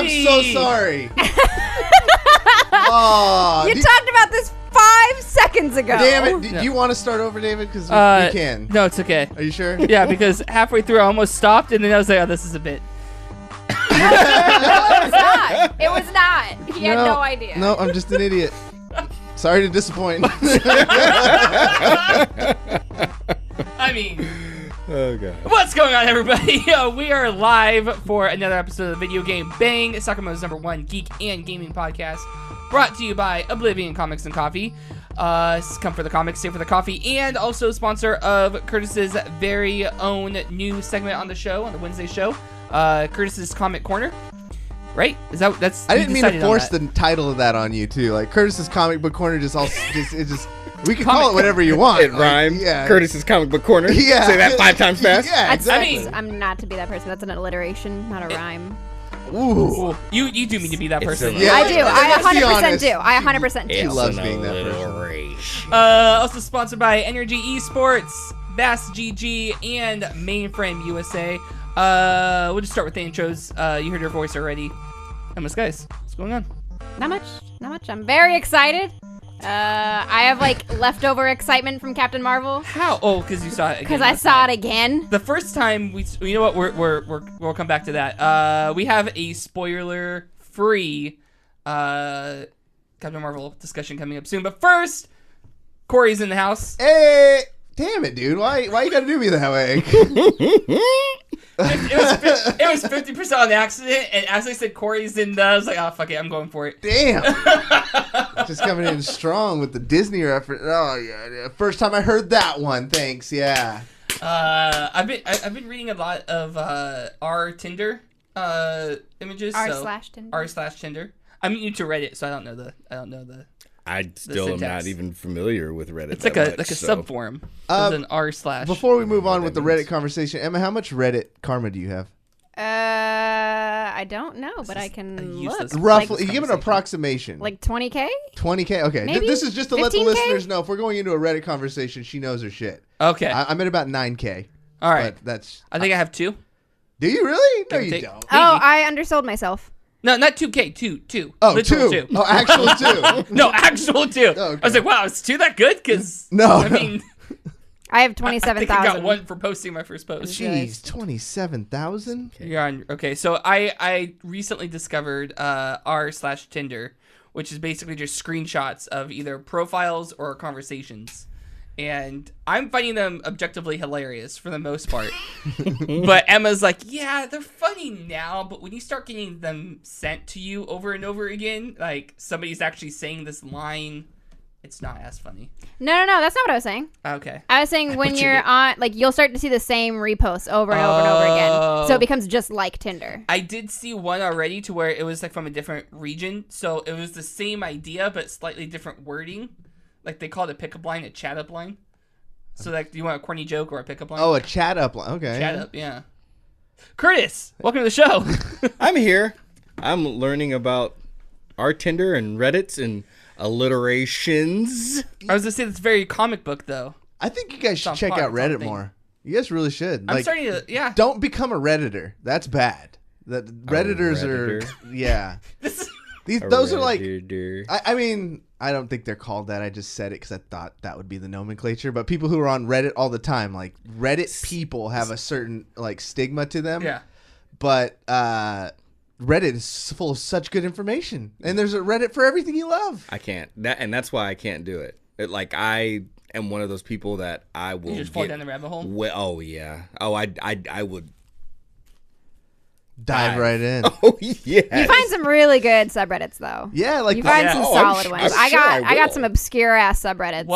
I'm so sorry. You talked about this 5 seconds ago. Damn it. Do you want to start over, David? Because we can. No, it's okay. Are you sure? Yeah, because halfway through I almost stopped, and then I was like, oh, this is a bit. No, it was not. It was not. He had no idea. No, I'm just an idiot. Sorry to disappoint. I mean... Oh, God. What's going on, everybody? We are live for another episode of the Video Game Bang, Sacramento's #1 geek and gaming podcast, brought to you by Oblivion Comics and Coffee. Come for the comics, stay for the coffee, and also sponsor of Curtis's very own new segment on the show, on the Wednesday show, Curtis's Comic Corner. Right? That's? I didn't mean to force the title of that on you too. Like Curtis's Comic Book Corner, we can call it whatever you want. It rhymes. Yeah. Curtis's Comic Book Corner. Yeah. Say that 5 times fast. Yeah, exactly. I'm not to be that person. That's an alliteration, not a rhyme. Ooh. You do mean to be that person. Yeah, I do. I 100% do. I 100% do. She loves being that person. Also sponsored by Energy Esports, Vast GG, and Mainframe USA. We'll just start with the intros. You heard her voice already. Emmaskies, what's going on? Not much. I'm very excited. I have like leftover excitement from Captain Marvel. How? Oh, because you saw it again. Because I saw it again. The first time you know what? We'll come back to that. We have a spoiler-free Captain Marvel discussion coming up soon. But first, Cory's in the house. Hey, damn it, dude! Why you gotta do me that way? It was 50% on accident, and as I said Cory's in, I was like, oh fuck it, I'm going for it. Damn! Just coming in strong with the Disney reference. Oh yeah, first time I heard that one. Thanks. Yeah. I've been reading a lot of r Tinder images. r/Tinder. r/Tinder. I'm new to Reddit, so I don't know the. I still am not even familiar with Reddit. It's like a sub forum. There's an r/. Before we move on with the Reddit conversation, Emma, how much Reddit karma do you have? I don't know, but I can look. Roughly, give it an approximation. Like 20K? 20K? Okay. Maybe? This is just to let the 15K? listeners know if we're going into a Reddit conversation, she knows her shit. Okay. I'm at about 9K. All right. But I think I have 2. Do you really? No, you don't. Oh, I undersold myself. No, not 2K, 2. Oh, literal 2. 2. Oh, actual 2. No, actual 2. Oh, okay. I was like, wow, is 2 that good? Because, I mean... I have I 27,000. think I got 1 for posting my first post. Jeez, 27,000? You're on. Okay, so I recently discovered r/Tinder, which is basically just screenshots of either profiles or conversations. And I'm finding them objectively hilarious for the most part. But Emma's like, yeah, they're funny now, but when you start getting them sent to you over and over again, like somebody's actually saying this line, it's not as funny. No, that's not what I was saying. Okay. I was saying when you're on, like, you'll start to see the same reposts over and over and over again. So it becomes just like Tinder. I did see one already to where it was like from a different region. So it was the same idea, but slightly different wording. Like they called a pickup line a chat up line. So like, do you want a corny joke or a pickup line? Oh, a chat up line. Okay. Chat up, yeah. Curtis, welcome to the show. I'm here. I'm learning about our Tinder and Reddits and alliterations. I was gonna say it's very comic book though. I think you guys should check out Reddit more. You guys really should. I'm starting to, yeah. Don't become a Redditor. That's bad. That Redditors are, yeah. Those are like, I mean, I don't think they're called that. I just said it because I thought that would be the nomenclature. But people who are on Reddit all the time, like Reddit people have a certain like stigma to them. Yeah. But Reddit is full of such good information, and there's a Reddit for everything you love. I can't. That's why I can't do it. I am one of those people that I will. You just fall down the rabbit hole. Oh yeah. Oh, I would. Dive right in. Oh yeah. You find some really good subreddits though. Yeah, like you find some solid ones. I got some obscure ass subreddits.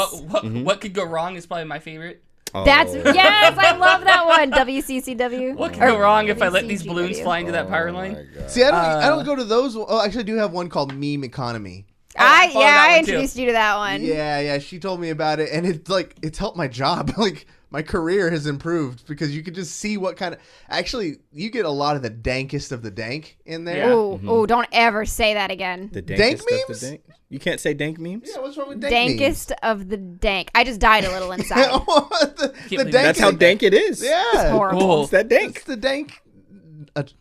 What could go wrong is probably my favorite. Yes, I love that one. WCCW. What could go wrong if I let these balloons fly into that power line? See, I don't go to those. Oh, actually, I do have one called Meme Economy. I introduced you to that one. Yeah, she told me about it, and it's helped my job. Like my career has improved because you can just see what kind of. Actually, you get a lot of the dankest of the dank in there. Yeah. Ooh, don't ever say that again. The dank memes? Of the dank? You can't say dank memes? Yeah, what's wrong with dank Dankest memes? of the dank. I just died a little inside. the dank That's how dank it is. Yeah. It's horrible. It's that dank. It's the dank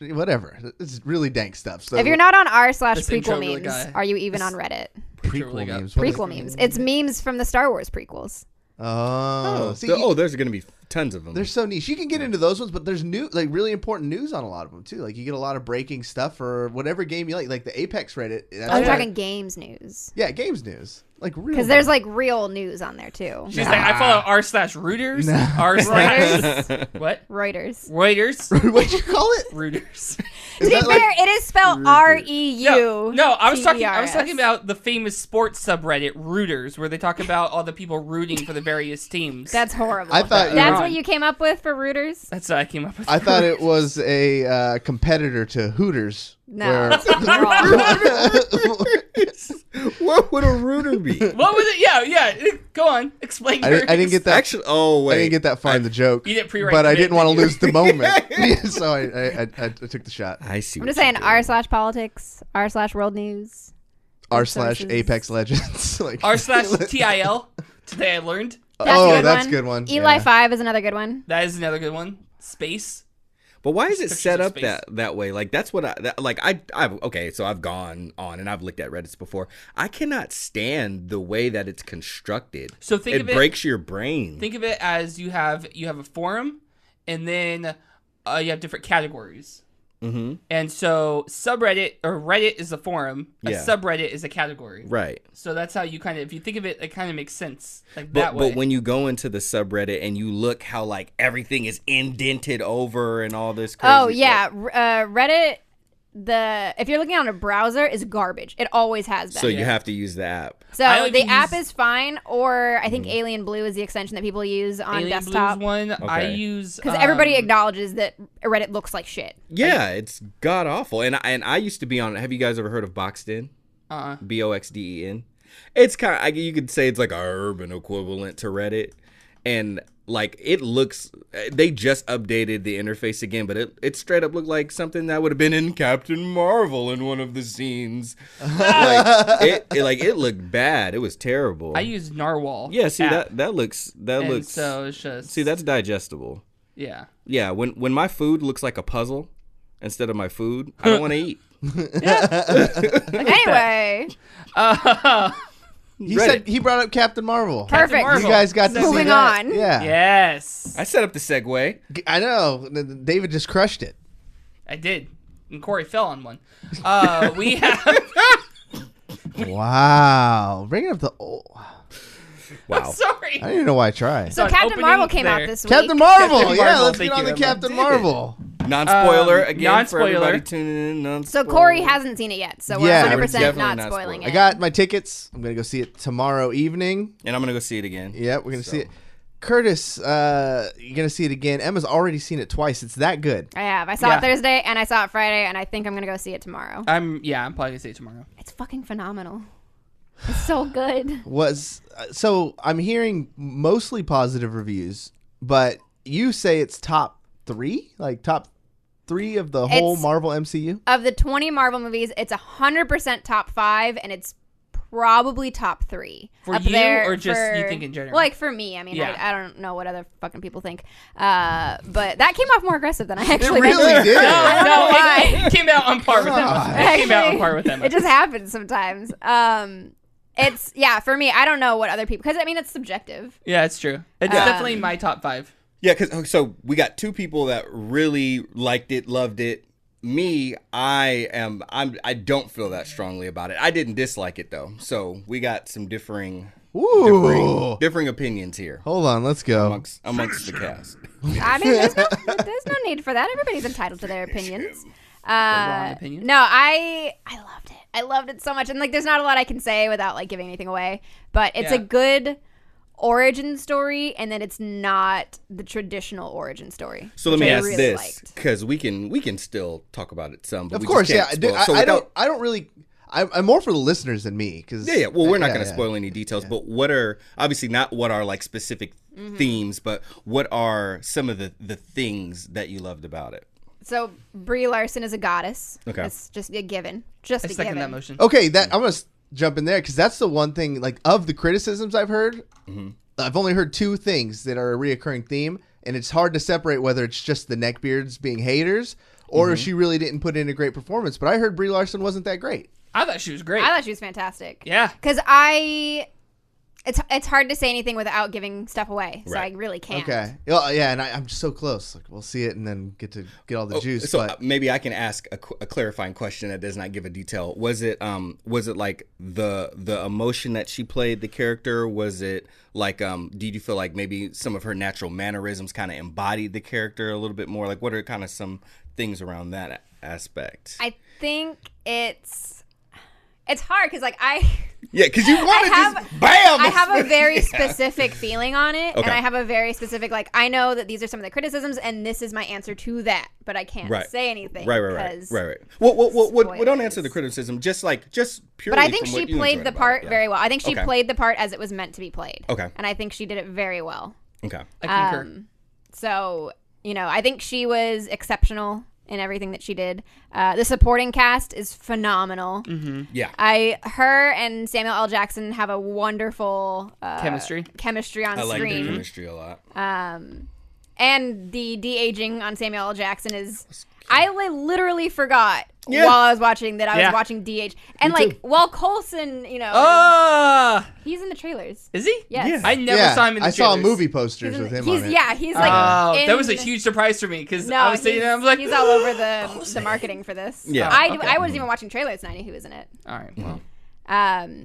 whatever. It's really dank stuff. So If you're not on This intro r/prequel really memes, got- are you even on Reddit? Really got- memes. What is Prequel it? memes. It's memes from the Star Wars prequels. Oh, see, there's going to be tons of them. they're so niche. You can get into those ones, but there's really important news on a lot of them too. Like you get a lot of breaking stuff for whatever game you like the Apex Reddit. I'm talking games news. Yeah, games news. Like real. Because there's like real news on there too. She's like, I follow r/Reuters. Reuters. What? Reuters. Reuters. What'd you call it? Reuters. To be fair, it is spelled REU. No, I was talking about the famous sports subreddit Reuters, where they talk about all the people rooting for the various teams. That's horrible. I thought that's what you came up with for Reuters? That's what I came up with. I thought it was a competitor to Hooters. No, where- that's wrong. What would a rooter be? What was it? Yeah. Go on. Explain. I didn't get that. Actually, oh wait, I didn't get that far in the joke. You didn't pre-write but I the didn't want to bit, lose the moment, so I took the shot. I see. I'm just saying r/politics, r/world news. r/Apex Legends. Like r/TIL. Today I learned. That's a good one. Eli 5 is another good one. That is another good one. Space. But why is it Pictures set of up space. that way? Like that's what I've okay. So I've gone on and I've looked at Reddits before. I cannot stand the way that it's constructed. So think of it. Breaks your brain. Think of it as you have a forum, and then you have different categories. Mm-hmm. And so subreddit or Reddit is a forum. A subreddit is a category. Right. So that's how you kind of, if you think of it, it kind of makes sense that way. But when you go into the subreddit and you look how like everything is indented over and all this crazy Oh yeah, Reddit. If you're looking on a browser, is garbage. It always has been. So you have to use the app. So I the use- app is fine, or I think Alien Blue is the extension that people use on Alien desktop. Blue's one, I Okay. use Because everybody acknowledges that Reddit looks like shit. Yeah, it's god awful. And I used to be on. Have you guys ever heard of Boxden? Boxden. It's kind of, you could say it's like a urban equivalent to Reddit, and like it looks. They just updated the interface again, but it straight up looked like something that would have been in Captain Marvel in one of the scenes. it looked bad. It was terrible. I use Narwhal. Yeah, see app, that looks. and so it's just See, that's digestible. yeah. Yeah, when my food looks like a puzzle instead of my food, I don't want to eat. Anyway, He said he brought up Captain Marvel. perfect. Marvel. You guys got to see Moving that. on. Yeah. Yes, I set up the segue. I know. David just crushed it. I did, and Cory fell on one. We have. Wow. Bringing up the old. Wow. Sorry. I don't even know why I tried. So an Captain opening Marvel came out there. this week. Captain Marvel. Captain Yeah, Marvel, let's thank get on you, the Emma. Captain Did Marvel. Non-spoiler again for non-spoiler. everybody tuning in. Non-spoiler. So Cory hasn't seen it yet, so we're Yeah, 100% we're definitely not not spoiling spoiling. it. I got my tickets. I'm going to go see it tomorrow evening. And I'm gonna go see it again. Yeah, we're going to see it. Curtis, you're going to see it again. Emma's already seen it twice. It's that good. I have. I saw it Thursday and I saw it Friday, and I think I'm gonna go see it tomorrow. I'm probably gonna say it tomorrow. It's fucking phenomenal. It's so good. So I'm hearing mostly positive reviews, but you say it's top 3? Like top 3 of the whole It's- Marvel MCU? Of the 20 Marvel movies, it's 100% top 5, and it's probably top 3. For up you, there or just you think in general? Like for me, I mean, Yeah. I don't know what other fucking people think. But that came off more aggressive than I actually really meant. did. I don't know why. It came out on par with them. It came out on Actually, par with them. It just happens sometimes. It's for me. I don't know what other people, because I mean it's subjective. Yeah, it's true. It's definitely my top 5. Yeah, because so we got 2 people that really liked it, loved it. Me, I don't feel that strongly about it. I didn't dislike it though. So we got some differing opinions here Hold on, let's go. amongst the cast. I mean, there's no need for that. Everybody's entitled to their opinions. wrong opinion? No, I loved it. I loved it so much, and like, there's not a lot I can say without like giving anything away. But it's a good origin story, and then it's not the traditional origin story. So let me which I ask really this, liked. because we can still talk about it some. But Of we course, just yeah. can't Dude, spoil. So I don't really. I'm more for the listeners than me, because Yeah. Well, we're not going to spoil any details, but what are obviously not what are like specific themes, but what are some of the things that you loved about it? So Brie Larson is a goddess. Okay. It's just a given. Just I a second given. that motion. Okay, I'm gonna jump in there because that's the one thing. Like of the criticisms I've heard, I've only heard 2 things that are a reoccurring theme, and it's hard to separate whether it's just the neckbeards being haters or she really didn't put in a great performance. But I heard Brie Larson wasn't that great. I thought she was great. I thought she was fantastic. Yeah. Because it's hard to say anything without giving stuff away, so I really can't. Okay. Well, yeah, and I'm just so close. Like, we'll see it and then get all the juice. So maybe I can ask a clarifying question that does not give a detail. Was it like the emotion that she played the character? Was it like did you feel like maybe some of her natural mannerisms kind of embodied the character a little bit more? Like, what are kind of some things around that aspect? I think it's hard because because you want to just bam. I have a very specific feeling on it, and I have a very specific I know that these are some of the criticisms, and this is my answer to that, but I can't say anything. Right. Well, don't answer the criticism. Just purely. But I think she played the part very well. I think she played the part as it was meant to be played. Okay. And I think she did it very well. Okay. I concur. So I think she was exceptional in everything that she did. The supporting cast is phenomenal. Mm-hmm. Yeah. Her and Samuel L. Jackson have a wonderful chemistry on screen. I like the chemistry a lot. And the de-aging on Samuel L. Jackson is... I literally forgot while I was watching that I was watching de-age. And while Coulson, he's in the trailers. Is he? Yes. Yeah. I never saw him in the trailers. I saw movie posters with him on it. Yeah, he's that was a huge surprise for me because I was sitting there and I was like... He's all over the marketing for this. Yeah. I wasn't even watching trailers and I knew he was in it. All right, well.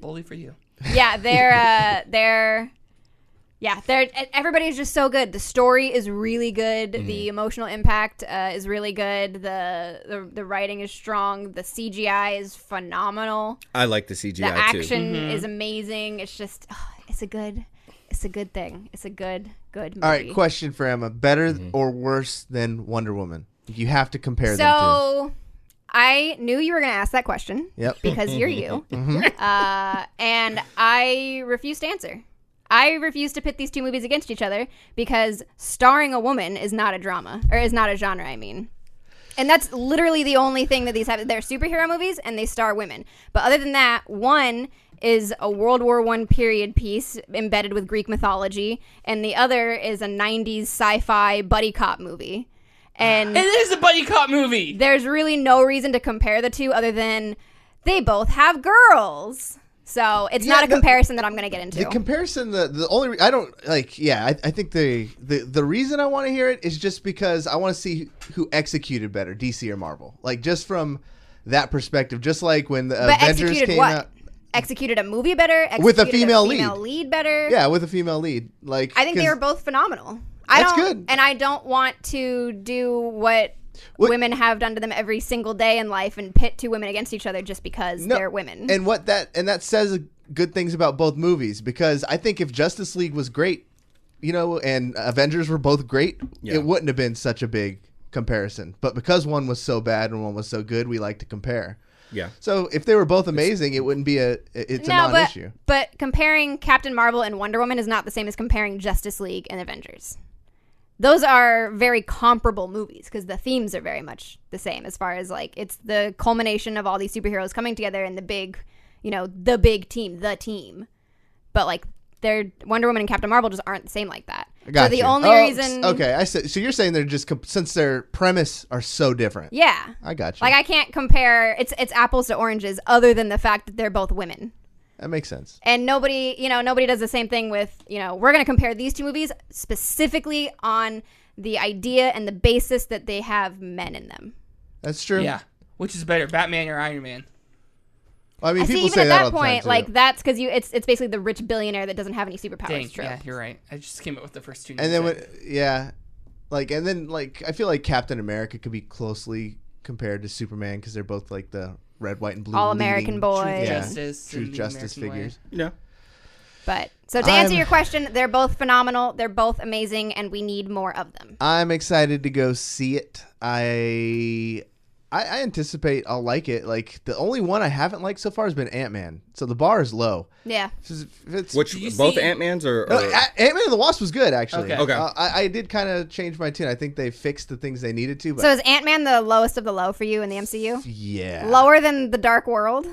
Bully for you. Yeah, everybody's just so good. The story is really good. Mm-hmm. The emotional impact is really good. The writing is strong. The CGI is phenomenal. I like the CGI too. The action is amazing. It's just it's a good thing. It's a good movie. All right, question for Emma: better or worse than Wonder Woman? You have to compare them to. So I knew you were going to ask that question. Yep. Because you're you. And I refused to answer. I refuse to pit these two movies against each other because starring a woman is not a drama, or is not a genre, I mean. And that's literally the only thing that these have. They're superhero movies and they star women. But other than that, one is a World War I period piece embedded with Greek mythology, and the other is a 90s sci-fi buddy cop movie. And it is a buddy cop movie! There's really no reason to compare the two other than they both have girls. So it's not a comparison that I'm going to get into. The comparison, the only I don't like. Yeah, I think the reason I want to hear it is just because I want to see who executed better, DC or Marvel. Like just from that perspective, just like when the Avengers came out. Executed a movie better. With a female lead better. Yeah, with a female lead. Like I think they were both phenomenal. That's good. And I don't want to do what women have done to them every single day in life and pit two women against each other just because they're women. And that says good things about both movies, because I think if Justice League was great, and Avengers were both great, it wouldn't have been such a big comparison. But because one was so bad and one was so good, we like to compare. Yeah. So if they were both amazing, it wouldn't be a non-issue. But comparing Captain Marvel and Wonder Woman is not the same as comparing Justice League and Avengers. Those are very comparable movies because the themes are very much the same as far as it's the culmination of all these superheroes coming together in the big, the big team, the team. But they're Wonder Woman and Captain Marvel just aren't the same like that. So the only reason. Okay, I said. So you're saying they're just since their premise are so different. Yeah, I got you. I can't compare. It's apples to oranges, other than the fact that they're both women. That makes sense. And nobody does the same thing with, we're going to compare these two movies specifically on the idea and the basis that they have men in them. That's true. Yeah. Which is better, Batman or Iron Man? Well, I mean, people even say at that that point, that's because it's basically the rich billionaire that doesn't have any superpowers. Dang, trope. Yeah, you're right. I just came up with the first two. And then I feel like Captain America could be closely compared to Superman because they're both the red, white, and blue all-American boys. True justice figures. Yeah. But so to answer your question, they're both phenomenal. They're both amazing, and we need more of them. I'm excited to go see it. I anticipate I'll like it. The only one I haven't liked so far has been Ant-Man. So the bar is low. Yeah. Both Ant-Mans or Ant-Man and the Wasp was good, actually. Okay. I did kind of change my tune. I think they fixed the things they needed to. But so is Ant-Man the lowest of the low for you in the MCU? Yeah. Lower than The Dark World?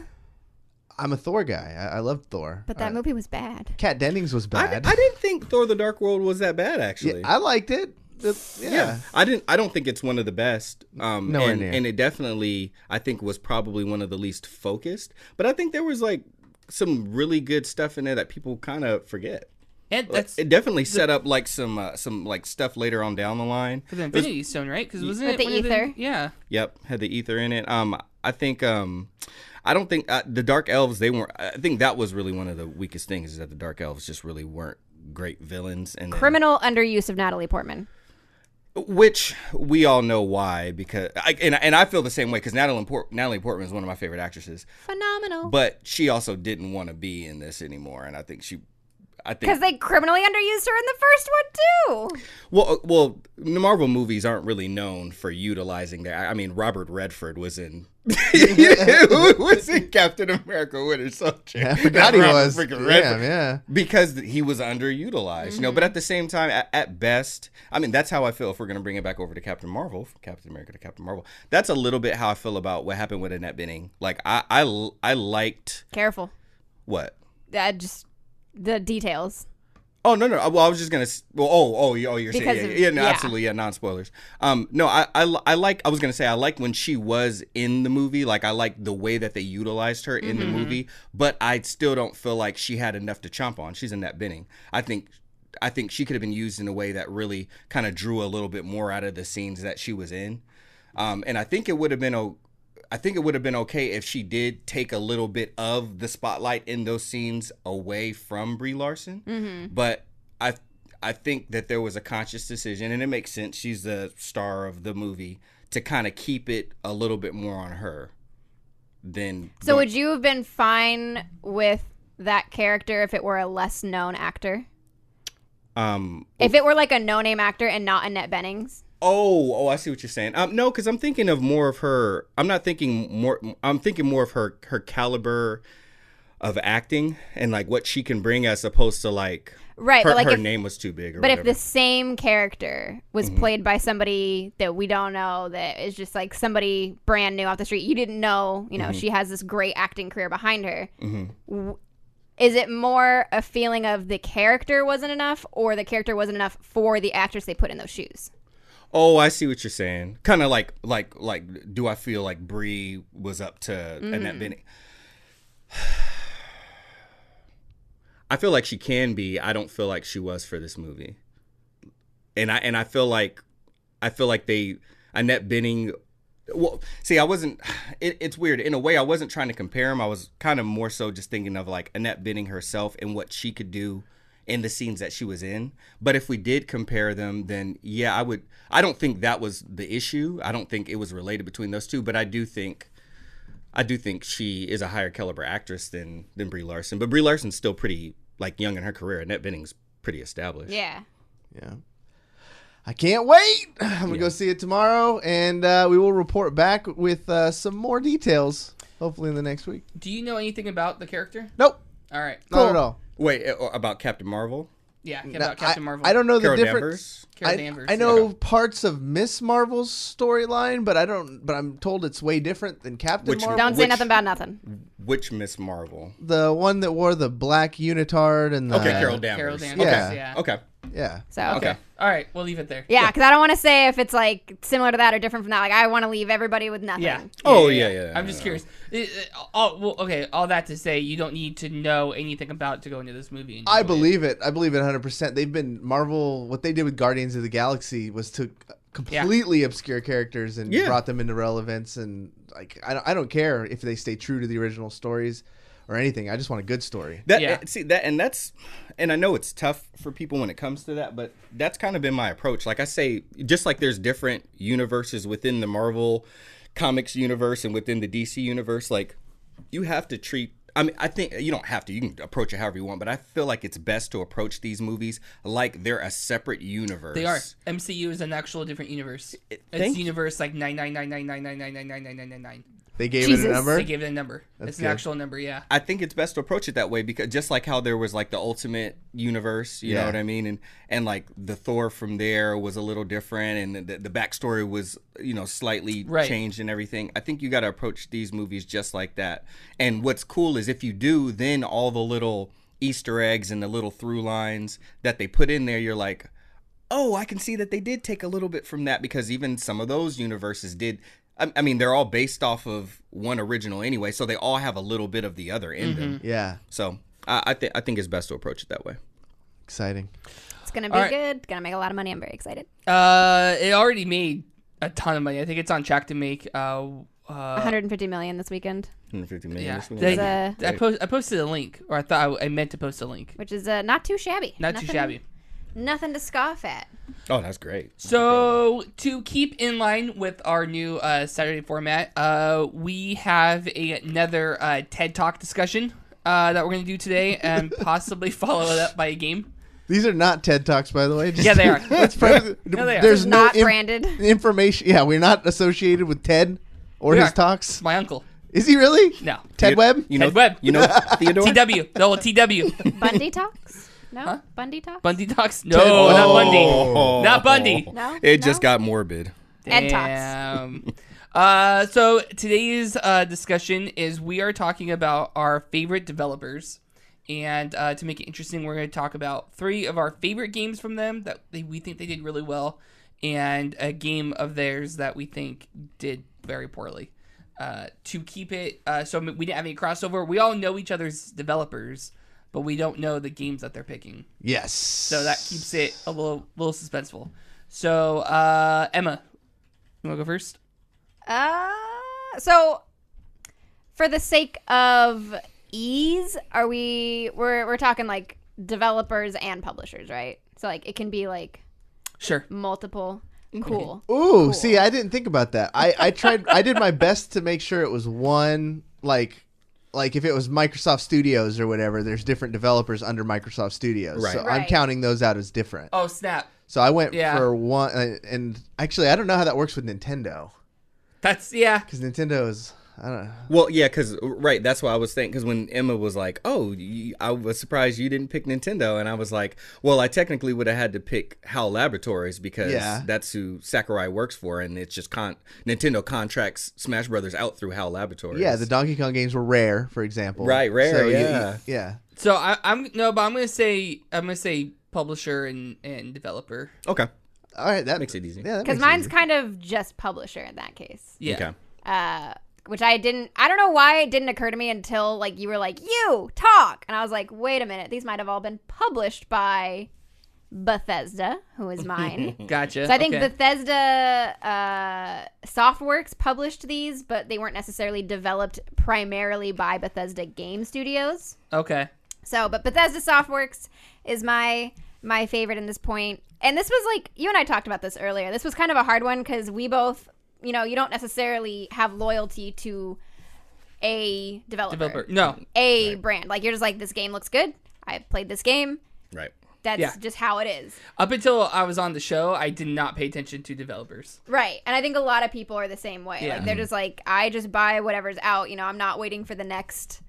I'm a Thor guy. I loved Thor. But that movie was bad. Kat Dennings was bad. I didn't think Thor: The Dark World was that bad, actually. Yeah, I liked it. Yeah. I don't think it's one of the best. Nowhere near. And it definitely, I think, was probably one of the least focused. But I think there was like some really good stuff in there that people kind of forget. And it definitely set up like some like stuff later on down the line for the Infinity Stone, right? Because wasn't it the ether? Yeah. Yep, had the ether in it. I think I don't think the Dark Elves, they weren't. I think that was really one of the weakest things, is that the Dark Elves just really weren't great villains. And criminal underuse of Natalie Portman. Which we all know why, because I feel the same way, because Natalie Portman is one of my favorite actresses. Phenomenal. But she also didn't want to be in this anymore, and I think because they criminally underused her in the first one too. Well, the Marvel movies aren't really known for utilizing that. I mean, Robert Redford was in Captain America Winter Soldier. Yeah, I forgot he was. Yeah. Because he was underutilized, you know. But at the same time, at best, I mean, that's how I feel. If we're gonna bring it back over to Captain Marvel, from Captain America to Captain Marvel, that's a little bit how I feel about what happened with Annette Bening. Like I liked. Careful. What? Just the details. Oh no! Well, I was just gonna. Well, you're saying absolutely, non-spoilers. No, I like. I was gonna say I like when she was in the movie. Like I like the way that they utilized her in the movie, but I still don't feel like she had enough to chomp on. She's Annette Bening. I think she could have been used in a way that really kind of drew a little bit more out of the scenes that she was in. And I think it would have been okay if she did take a little bit of the spotlight in those scenes away from Brie Larson. But I think that there was a conscious decision, and it makes sense. She's the star of the movie, to kind of keep it a little bit more on her. So would you have been fine with that character if it were a less known actor? If it were like a no-name actor and not Annette Bening's? Oh, I see what you're saying. No, because I'm thinking of more of her. I'm thinking more of her caliber of acting and like what she can bring, as opposed to like right. Her, but like her name was too big. But if the same character was played by somebody that we don't know, that is just like somebody brand new off the street, you didn't know, she has this great acting career behind her. Is it more a feeling of the character wasn't enough, or the character wasn't enough for the actress they put in those shoes? Oh, I see what you're saying. Kind of like, do I feel like Brie was up to Annette Bening? I feel like she can be. I don't feel like she was for this movie. And I feel like Annette Bening. Well, see, I wasn't. It's weird in a way. I wasn't trying to compare them. I was kind of more so just thinking of like Annette Bening herself and what she could do in the scenes that she was in. But if we did compare them, then yeah, I would. I don't think that was the issue. I don't think it was related between those two. But I do think she is a higher caliber actress than Brie Larson. But Brie Larson's still pretty like young in her career. Annette Bening's pretty established. Yeah. Yeah. I can't wait. I'm gonna go see it tomorrow, and we will report back with some more details, hopefully in the next week. Do you know anything about the character? Nope. All right. Not at all. Wait, about Captain Marvel? Yeah, about Captain Marvel. I don't know Carol the difference. Danvers. I know parts of Miss Marvel's storyline, but I'm told it's way different than Captain Marvel. Don't say nothing about nothing. Which Miss Marvel? The one that wore the black unitard and the Carol Danvers. Carol Danvers. Yeah. Okay. Yeah. So Okay. All right, we'll leave it there. Yeah, because I don't want to say if it's like similar to that or different from that. Like I want to leave everybody with nothing. Yeah. Oh yeah. I'm just curious. All that to say, you don't need to know anything about it to go into this movie. I believe it. I believe it 100%. They've been Marvel. What they did with Guardians of the Galaxy was took completely obscure characters and brought them into relevance. And like, I don't care if they stay true to the original stories or anything. I just want a good story. And I know it's tough for people when it comes to that, but that's kind of been my approach. Like I say, just like there's different universes within the Marvel Comics universe and within the DC universe, like you have to treat. I mean, I think you don't have to. You can approach it however you want, but I feel like it's best to approach these movies like they're a separate universe. They are. MCU is an actual different universe. It's universe like 9999999999999. They gave it a number? They gave it a number. It's an actual number, yeah. I think it's best to approach it that way, because just like how there was like the Ultimate Universe, you know what I mean? And like the Thor from there was a little different, and the backstory was, slightly changed and everything. I think you got to approach these movies just like that. And what's cool is if you do, then all the little Easter eggs and the little through lines that they put in there, you're like, oh, I can see that they did take a little bit from that, because even some of those universes did. I mean, they're all based off of one original anyway, so they all have a little bit of the other in them. Yeah. So I think it's best to approach it that way. Exciting. It's going to be good. Going to make a lot of money. I'm very excited. It already made a ton of money. I think it's on track to make 150 million this weekend. 150 million yeah. this weekend. I posted a link, or I thought I meant to post a link. Which is not too shabby. Not too shabby. Nothing to scoff at. Oh, that's great. So, to keep in line with our new Saturday format, we have another TED Talk discussion that we're going to do today, and possibly follow it up by a game. These are not TED Talks, by the way. Yeah, they are. No, they are. There's not branded information. Yeah, we're not associated with Ted or his talks. It's my uncle. Is he really? No. Ted Webb? Ted Webb. You know Theodore? TW. No, TW. Bundy Talks? No? Huh? Bundy Talks? Bundy Talks? No, not Bundy. Not Bundy. No? It just got morbid. Ed Talks. So today's discussion is we are talking about our favorite developers. And to make it interesting, we're going to talk about 3 of our favorite games from them that we think they did really well, and a game of theirs that we think did very poorly. To keep it, so we didn't have any crossover. We all know each other's developers, but we don't know the games that they're picking. Yes. So that keeps it a little suspenseful. So Emma, you want to go first? So for the sake of ease, we're talking like developers and publishers, right? So like it can be like Sure. multiple. Cool. Ooh, see, I didn't think about that. I tried. I did my best to make sure it was one, like if it was Microsoft Studios or whatever, there's different developers under Microsoft Studios. Right. So Right. I'm counting those out as different. Oh, snap. So I went for one, and actually I don't know how that works with Nintendo, That's, yeah. because Nintendo is, I don't know. Well, yeah, because, right, that's what I was thinking. Because when Emma was like, oh, I was surprised you didn't pick Nintendo. And I was like, well, I technically would have had to pick HAL Laboratories, because that's who Sakurai works for. And it's just Nintendo contracts Smash Brothers out through HAL Laboratories. Yeah, the Donkey Kong games were Rare, for example. Right, Rare, So yeah. yeah. So I'm gonna say publisher and developer. Okay. All right, that Makes it easy. Yeah, Because mine's kind of just publisher in that case. Yeah. Okay. Which I don't know why it didn't occur to me until like you were like, you talk. And I was like, wait a minute. These might have all been published by Bethesda, who is mine. Gotcha. So I think Bethesda Softworks published these, but they weren't necessarily developed primarily by Bethesda Game Studios. Okay. So, but Bethesda Softworks is my favorite in this point. And this was like, you and I talked about this earlier. This was kind of a hard one because we both, you don't necessarily have loyalty to a developer. No. A brand. Like, you're just like, this game looks good. I played this game. Right. That's just how it is. Up until I was on the show, I did not pay attention to developers. Right. And I think a lot of people are the same way. Yeah. Like, they're just like, I just buy whatever's out. I'm not waiting for the next...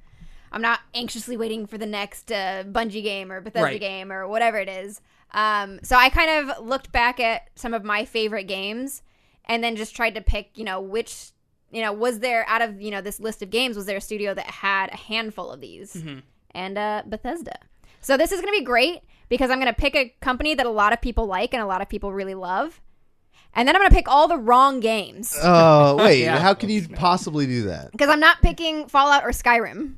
I'm not anxiously waiting for the next Bungie game or Bethesda game or whatever it is. So I kind of looked back at some of my favorite games and then just tried to pick, which, was there out of, this list of games, was there a studio that had a handful of these? Mm-hmm. And Bethesda. So this is going to be great because I'm going to pick a company that a lot of people like and a lot of people really love. And then I'm going to pick all the wrong games. Oh, wait. How can you possibly do that? Because I'm not picking Fallout or Skyrim.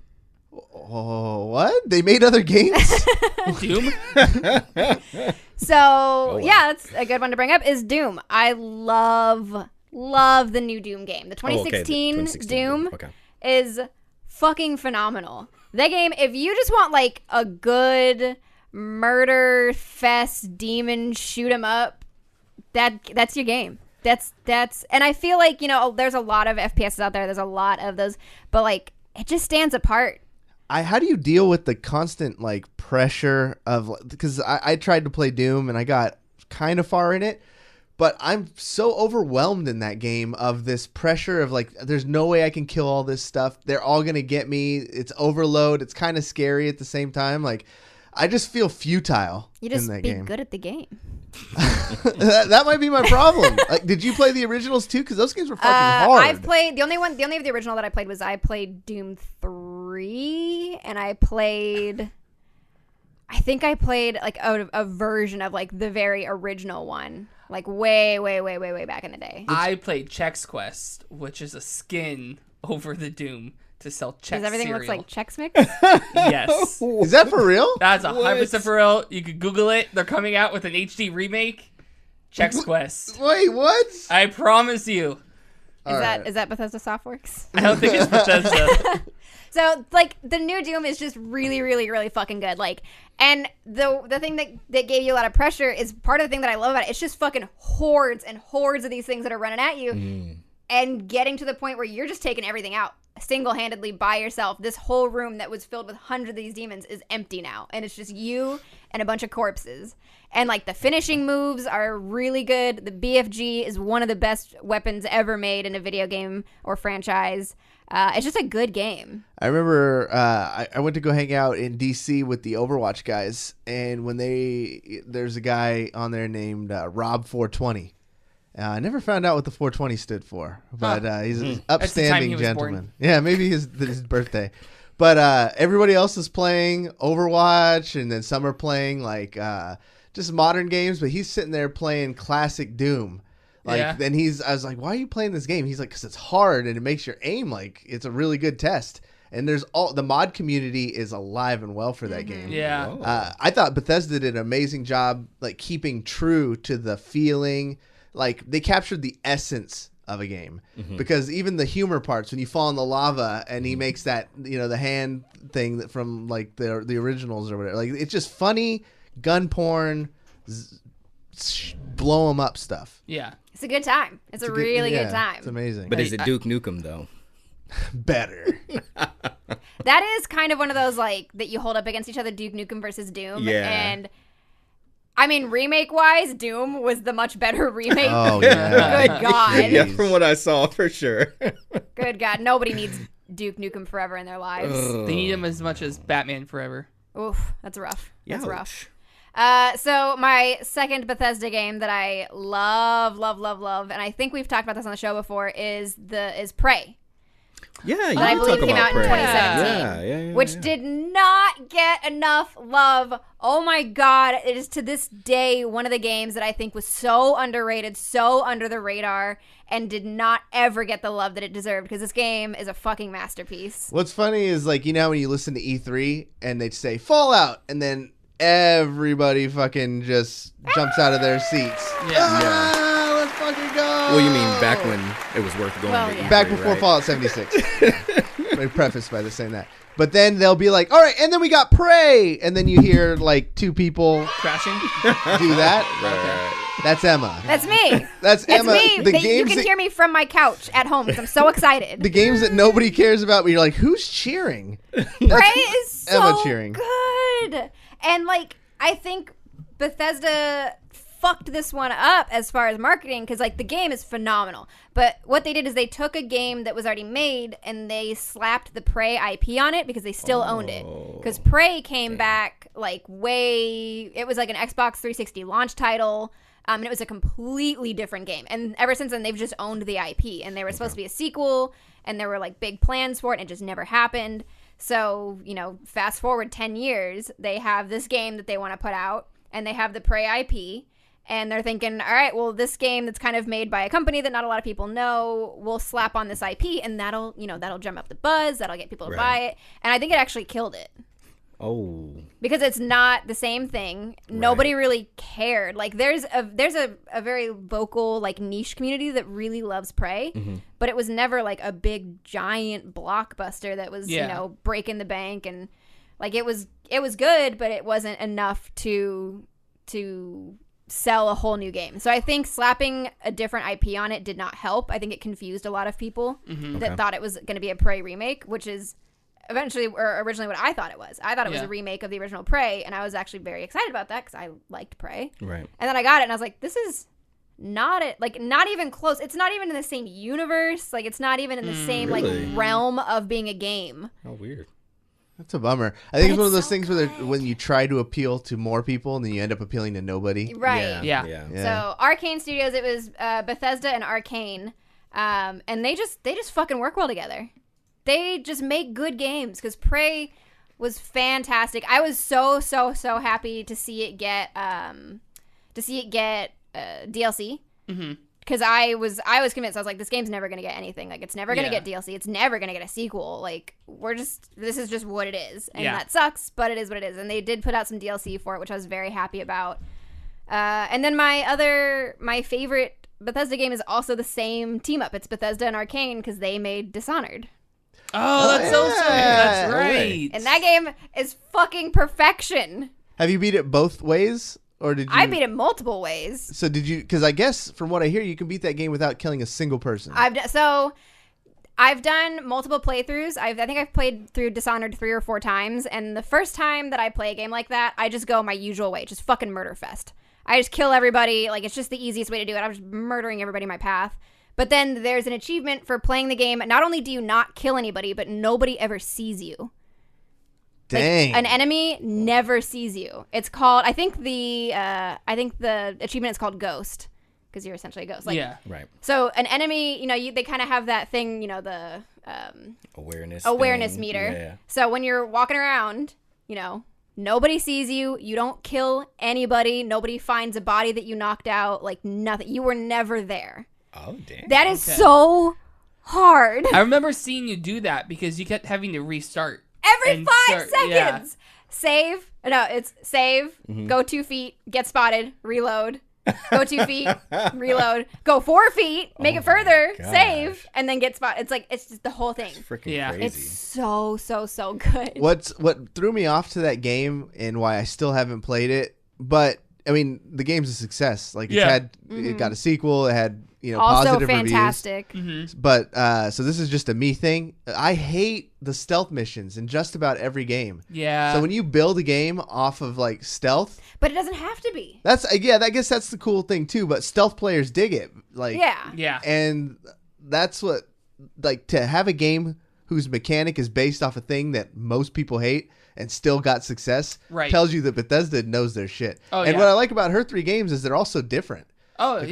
Oh, what? They made other games? Doom? So, that's a good one to bring up is Doom. I love the new Doom game. The 2016, Doom is fucking phenomenal. That game, if you just want like a good murder fest demon shoot 'em up, that's your game. That's and I feel like, there's a lot of FPSs out there. There's a lot of those, but like it just stands apart. How do you deal with the constant like pressure of, because I tried to play Doom and I got kind of far in it, but I'm so overwhelmed in that game of this pressure of like, there's no way I can kill all this stuff. They're all going to get me. It's overload. It's kind of scary at the same time. Like, I just feel futile. You just in that be game. good at the game. that might be my problem. Like, did you play the originals too? Because those games were fucking hard. I've played the only of the original that I played was I played Doom 3, and I played I think I played like a version of like the very original one, like way back in the day. I played Chex Quest, which is a skin over the Doom to sell Chex Does everything cereal. looks like Chex Mix? Yes. Is that for real? That's 100% for real. You can Google it. They're coming out with an HD remake. Chex Quest. Wait, what? I promise you. Is that Bethesda Softworks? I don't think it's Bethesda. So, like, the new Doom is just really fucking good. Like, and the thing that gave you a lot of pressure is part of the thing that I love about it. It's just fucking hordes and hordes of these things that are running at you, and getting to the point where you're just taking everything out single-handedly by yourself. This whole room that was filled with hundreds of these demons is empty now, and it's just you and a bunch of corpses. And like the finishing moves are really good. The BFG is one of the best weapons ever made in a video game or franchise. It's just a good game. I remember I went to go hang out in DC with the Overwatch guys, and when there's a guy on there named Rob 420. I never found out what the 420 stood for, but he's an upstanding gentleman. Yeah, maybe his birthday. But everybody else is playing Overwatch, and then some are playing like just modern games, but he's sitting there playing classic Doom. Then I was like, why are you playing this game? He's like, because it's hard and it makes your aim like it's a really good test. And the mod community is alive and well for that game. Yeah. I thought Bethesda did an amazing job, like keeping true to the feeling. Like they captured the essence of a game, because even the humor parts, when you fall in the lava and he makes that, the hand thing that from like the originals or whatever, like it's just funny gun porn, blow them up stuff. Yeah. It's a good time. It's a really good time. It's amazing. But is it Duke Nukem though? Better. That is kind of one of those like that you hold up against each other, Duke Nukem versus Doom. Yeah. And I mean, remake-wise, Doom was the much better remake. Oh, yeah. Good God. Yeah, from what I saw, for sure. Good God. Nobody needs Duke Nukem Forever in their lives. They need him as much as Batman Forever. Oof, that's rough. That's rough. Ouch. So my second Bethesda game that I love, and I think we've talked about this on the show before, is Prey. Yeah, That I believe came out in 2017, yeah, which did not get enough love. Oh my God, it is to this day one of the games that I think was so underrated, so under the radar, and did not ever get the love that it deserved, because this game is a fucking masterpiece. What's funny is, like, when you listen to E3 and they'd say Fallout, and then everybody fucking just jumps out of their seats. Let's fucking go. Well, you mean back when it was worth going to E3, back before Fallout 76. I prefaced by saying that. But then they'll be like, all right, and then we got Prey. And then you hear like two people crashing do that. Okay. That's Emma. That's me. That's Emma. Me. You can hear me from my couch at home because I'm so excited. The games that nobody cares about, but you're like, who's cheering? Prey is so Emma cheering. good. And like, I think Bethesda fucked this one up as far as marketing, because like the game is phenomenal, but what they did is they took a game that was already made and they slapped the Prey IP on it because they still owned it, because Prey came back like it was like an Xbox 360 launch title, and it was a completely different game, and ever since then they've just owned the IP, and they were supposed to be a sequel, and there were like big plans for it, and it just never happened. So fast forward 10 years, they have this game that they want to put out, and they have the Prey IP. And they're thinking, all right, well, this game that's kind of made by a company that not a lot of people know, we'll slap on this IP, and that'll drum up the buzz, that'll get people to buy it. And I think it actually killed it. Oh. Because it's not the same thing. Nobody really cared. Like there's a very vocal like niche community that really loves Prey, but it was never like a big giant blockbuster that was breaking the bank, and like it was good, but it wasn't enough to sell a whole new game. So I think slapping a different IP on it did not help. I think it confused a lot of people that thought it was going to be a Prey remake, which is originally what I thought it was. I thought it was a remake of the original Prey, and I was actually very excited about that because I liked Prey. Right. And then I got it, and I was like, this is not even close. It's not even in the same universe. Like, it's not even in the same really? like realm of being a game. Oh, weird. That's a bummer. I think it's one of those things where when you try to appeal to more people and then you end up appealing to nobody. Right. Yeah. So Arcane Studios, it was Bethesda and Arcane, and they just fucking work well together. They just make good games, because Prey was fantastic. I was so happy to see it get DLC. Mm-hmm. Because I was convinced. I was like, this game's never gonna get anything. Like, it's never gonna get DLC. It's never gonna get a sequel. Like, this is just what it is, and that sucks. But it is what it is. And they did put out some DLC for it, which I was very happy about. And then my favorite Bethesda game is also the same team up. It's Bethesda and Arcane because they made Dishonored. Oh, that's so sweet. That's right. And that game is fucking perfection. Have you beat it both ways? Or did you? I beat it multiple ways. So did you? Because I guess from what I hear, you can beat that game without killing a single person. I've done multiple playthroughs. I think I've played through Dishonored 3 or 4 times, and the first time that I play a game like that, I just go my usual way, just fucking murder fest. I just kill everybody. Like, it's just the easiest way to do it. I'm just murdering everybody in my path. But then there's an achievement for playing the game. Not only do you not kill anybody, but nobody ever sees you. Dang. Like, an enemy never sees you. It's called, I think the achievement is called Ghost, because you're essentially a ghost. Like, yeah, right. So an enemy, they kind of have that thing, the awareness meter. Yeah. So when you're walking around, nobody sees you. You don't kill anybody. Nobody finds a body that you knocked out. Like, nothing. You were never there. Oh, damn. That is so hard. I remember seeing you do that because you kept having to restart. Every 5 seconds. Yeah. Save. No, it's save. Mm-hmm. Go 2 feet. Get spotted. Reload. Go 2 feet. Reload. Go 4 feet. Make it further. Gosh. Save. And then get spotted. It's just the whole thing. It's freaking crazy. It's so good. What threw me off to that game and why I still haven't played it, but I mean, the game's a success. Like, it got a sequel. It had also positive fantastic. Reviews. Mm-hmm. But so this is just a me thing. I hate the stealth missions in just about every game. Yeah. So when you build a game off of like stealth, but it doesn't have to be. I guess that's the cool thing too. But stealth players dig it. Like, yeah. And that's what, like, to have a game whose mechanic is based off a thing that most people hate and still got success, tells you that Bethesda knows their shit. Oh, and what I like about her 3 games is they're all so different. Oh, like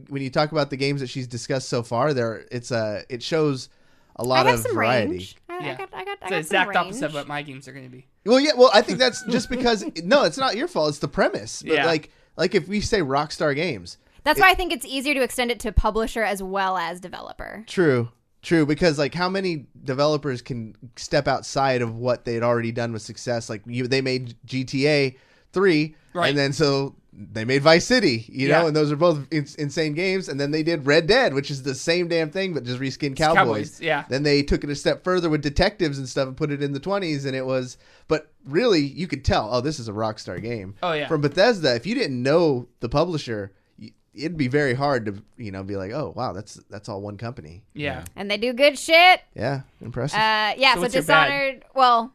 when you talk about the games that she's discussed so far, it shows a lot of variety. Range. I got it's the the exact range. opposite of what my games are going to be. Well, I think that's just because no, it's not your fault. It's the premise. But like if we say Rockstar Games, that's why I think it's easier to extend it to publisher as well as developer. True, because like how many developers can step outside of what they'd already done with success? Like they made GTA 3, and then so they made Vice City, know, and those are both insane games. And then they did Red Dead, which is the same damn thing, but just reskinned cowboys. Yeah. Then they took it a step further with detectives and stuff and put it in the 20s. And it was, but really you could tell, oh, this is a Rockstar game. Oh, yeah. From Bethesda, if you didn't know the publisher, it'd be very hard to, be like, oh, wow, that's all one company. Yeah. And they do good shit. Yeah. Impressive. So Dishonored, well.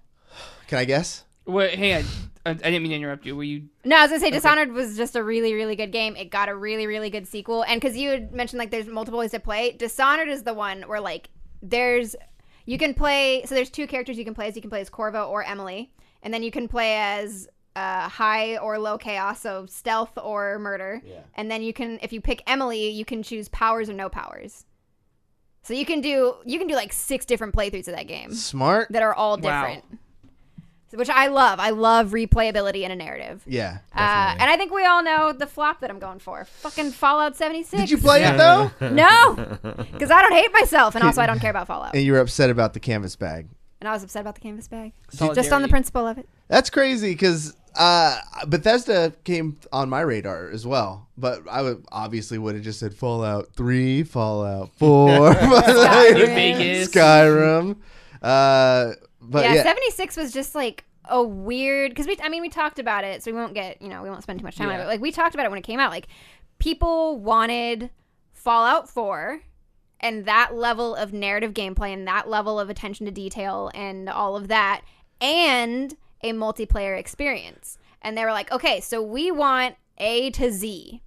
Can I guess? Wait, hang on. I didn't mean to interrupt you. Were you? No, I was going to say Dishonored was just a really, really good game. It got a really, really good sequel. And because you had mentioned, like, there's multiple ways to play, Dishonored is the one where, like, you can play, so there's 2 characters you can play as. You can play as Corvo or Emily. And then you can play as high or low chaos, so stealth or murder. Yeah. And then you can, if you pick Emily, you can choose powers or no powers. So you can do like 6 different playthroughs of that game. Smart. That are all different. Wow. Which I love. I love replayability in a narrative. Yeah. And I think we all know the flop that I'm going for. Fucking Fallout 76. Did you play it, though? No. Because I don't hate myself, and also I don't care about Fallout. And you were upset about the canvas bag. And I was upset about the canvas bag. Just on the principle of it. That's crazy, because Bethesda came on my radar as well. But I would have just said Fallout 3, Fallout 4, Skyrim. But yeah, 76 was just like a weird, because we talked about it, so we won't spend too much time on it. But like, we talked about it when it came out. Like, people wanted Fallout 4 and that level of narrative gameplay and that level of attention to detail and all of that, and a multiplayer experience. And they were like, okay, so we want A to Z.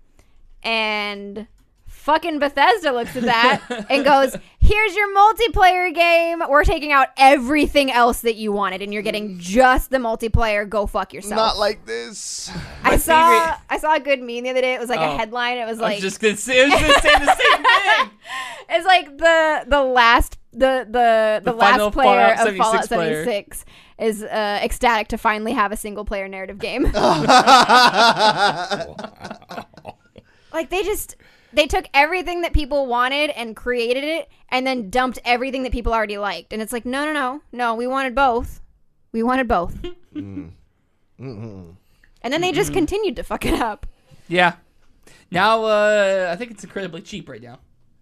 And fucking Bethesda looks at that and goes, here's your multiplayer game. We're taking out everything else that you wanted, and you're getting just the multiplayer. Go fuck yourself. Not like this. I saw a good meme the other day. It was like a headline. It was like, I was just gonna say the same thing. It's like the last player of Fallout 76. is ecstatic to finally have a single player narrative game. Like they took everything that people wanted and created it, and then dumped everything that people already liked. And it's like, no, we wanted both. Mm-hmm. And then they just continued to fuck it up. Yeah. Now, I think it's incredibly cheap right now.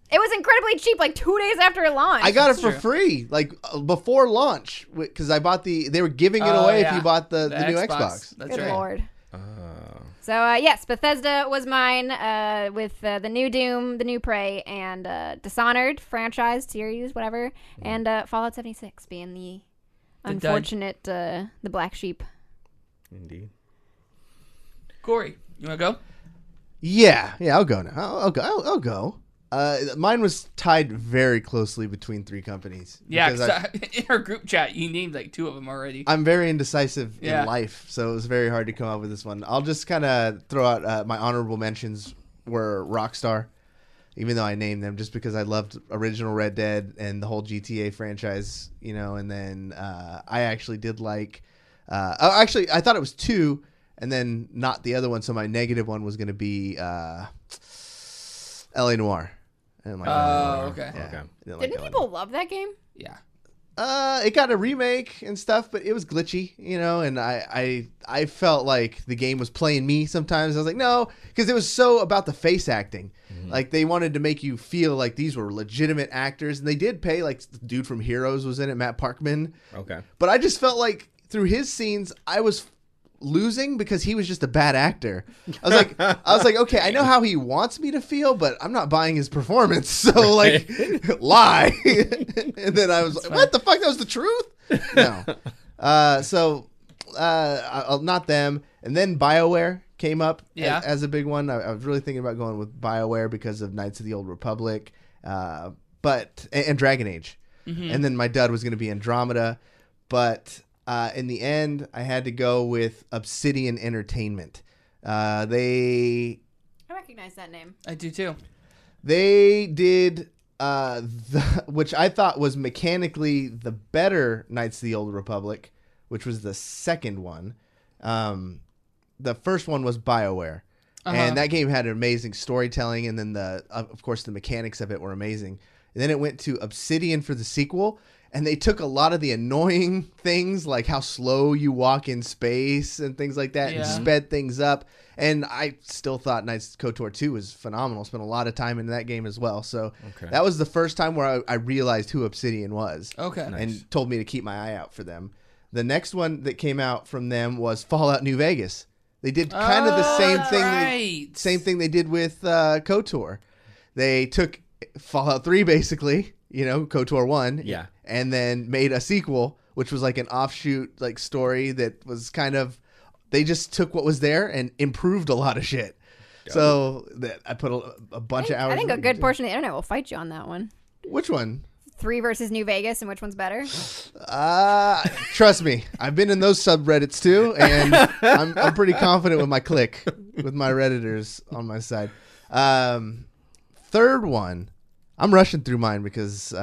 It was incredibly cheap, like 2 days after it launched. I got it for free, like before launch, because I bought they were giving it away if you bought the new Xbox. That's Good Lord. So, yes, Bethesda was mine with the new Doom, the new Prey, and Dishonored franchise, series, whatever, and Fallout 76 being the unfortunate, the black sheep. Indeed. Cory, you want to go? Yeah, I'll go now. I'll go. Mine was tied very closely between 3 companies. Yeah, in our group chat, you named like 2 of them already. I'm very indecisive in life, so it was very hard to come up with this one. I'll just kind of throw out my honorable mentions were Rockstar, even though I named them just because I loved original Red Dead and the whole GTA franchise, and then I actually did like... I thought it was 2, and then not the other one, so my negative one was going to be LA Noire. Okay. Yeah. Okay. Didn't people love that game? Yeah. It got a remake and stuff, but it was glitchy, and I felt like the game was playing me sometimes. I was like, no, because it was so about the face acting. Mm-hmm. Like, they wanted to make you feel like these were legitimate actors, and they did pay, like, the dude from Heroes was in it, Matt Parkman. Okay. But I just felt like through his scenes, I was losing because he was just a bad actor. I was like, okay, I know how he wants me to feel, but I'm not buying his performance. So like, lie. And then I was like, what the fuck? That was the truth? No. Not them. And then BioWare came up as a big one. I was really thinking about going with BioWare because of Knights of the Old Republic, and Dragon Age. Mm-hmm. And then my dud was going to be Andromeda, but in the end, I had to go with Obsidian Entertainment. I recognize that name. I do too. They did, which I thought was mechanically the better Knights of the Old Republic, which was the second one. The first one was BioWare. And that game had an amazing storytelling, and then of course the mechanics of it were amazing. And then it went to Obsidian for the sequel. And they took a lot of the annoying things, like how slow you walk in space and things like that, and sped things up. And I still thought Knights KOTOR 2 was phenomenal. Spent a lot of time into that game as well. So that was the first time where I realized who Obsidian was. Okay. Nice. And told me to keep my eye out for them. The next one that came out from them was Fallout New Vegas. They did kind of the same thing. Same thing they did with KOTOR. They took Fallout 3 basically, KOTOR 1. Yeah. And then made a sequel, which was like an offshoot like story that was kind of, they just took what was there and improved a lot of shit. So I put a bunch of hours. I think a good portion of the internet will fight you on that one. Which one? 3 versus New Vegas, and which one's better? Trust me, I've been in those subreddits too, and I'm pretty confident with my click, with my Redditors on my side. Third one, I'm rushing through mine because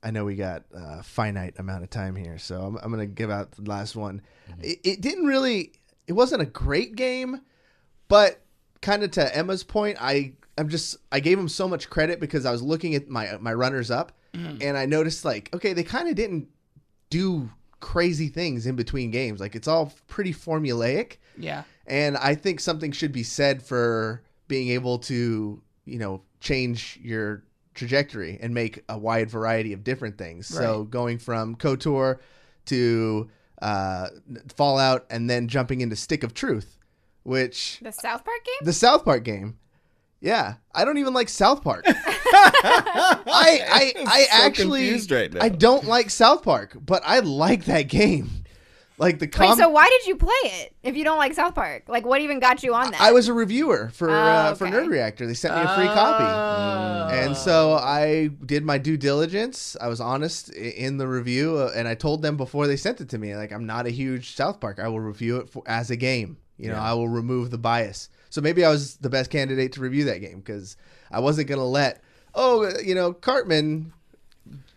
I know we got a finite amount of time here, so I'm going to give out the last one. Mm-hmm. It wasn't a great game, but kind of to Emma's point, I gave him so much credit because I was looking at my runners up, and I noticed like, okay, they kind of didn't do crazy things in between games. Like, it's all pretty formulaic. Yeah. And I think something should be said for being able to, change your trajectory and make a wide variety of different things. Right. So going from KOTOR to Fallout, and then jumping into Stick of Truth, which the South Park game. The South Park game. Yeah, I don't even like South Park. I actually confused right now. I don't like South Park, but I like that game. Like Wait, so why did you play it if you don't like South Park? Like, what even got you on that? I was a reviewer for Nerd Reactor. They sent me a free copy. And so I did my due diligence. I was honest in the review, and I told them before they sent it to me, like, I'm not a huge South Park. I will review it as a game. I will remove the bias. So maybe I was the best candidate to review that game because I wasn't going to let, Cartman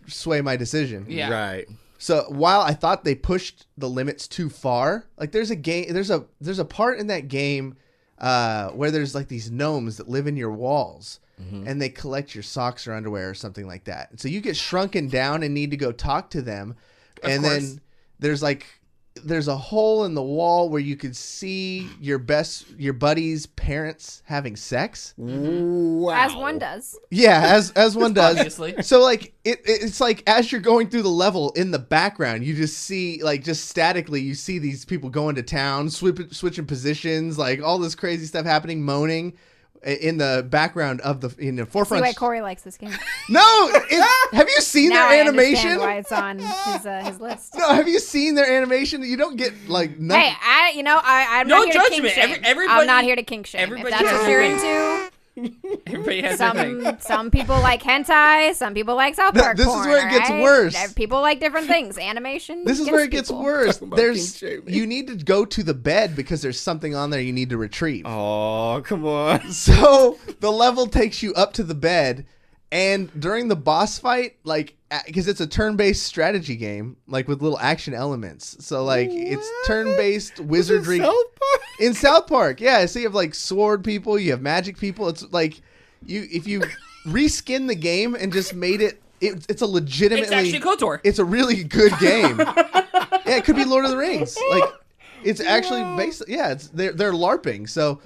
sway my decision. Yeah. Right. So while I thought they pushed the limits too far, like there's a part in that game where there's like these gnomes that live in your walls. Mm-hmm. And they collect your socks or underwear or something like that. And so you get shrunken down and need to go talk to them. And then there's a hole in the wall where you could see your buddy's parents having sex. Wow. As one does. Yeah, as one does. Obviously. So like it's like as you're going through the level in the background, you just see like just statically you see these people going to town, switching positions, like all this crazy stuff happening, moaning. In the background of in the forefront. That's why Cory likes this game. No, have you seen now their I animation? Understand why it's on his list. No, have you seen their animation? You don't get like nothing. Hey, I'm no not here judgment. to kink shame. Everybody, I'm not here to kink shame. If that's what you're into. Everybody has their thing. Some people like hentai. Some people like South Park this porn. Is where it gets worse. People like different things. Animation. This is where it gets worse. You you need to go to the bed because there's something on there you need to retrieve. Oh, come on. So the level takes you up to the bed, and during the boss fight, like because it's a turn-based strategy game, like with little action elements. So like it's turn-based wizardry. In South Park, yeah. So you have like sword people, you have magic people. It's like if you reskin the game and just made it's a legitimately. It's actually KOTOR. It's a really good game. Yeah, it could be Lord of the Rings. Like it's actually based. Yeah, they're LARPing. So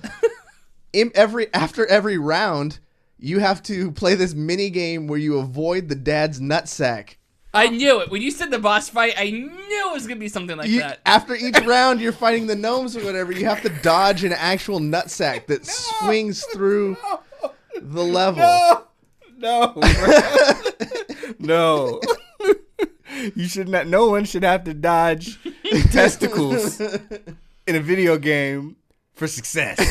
after every round, you have to play this mini game where you avoid the dad's nutsack. I knew it. When you said the boss fight, I knew it was going to be something like that. After each round, you're fighting the gnomes or whatever. You have to dodge an actual nutsack that swings through the level. No. You should not. No one should have to dodge testicles in a video game for success,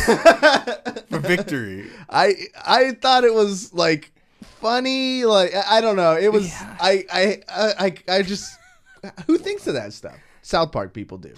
for victory. I thought it was like funny, like I don't know. It was I just who thinks of that stuff? South Park people do.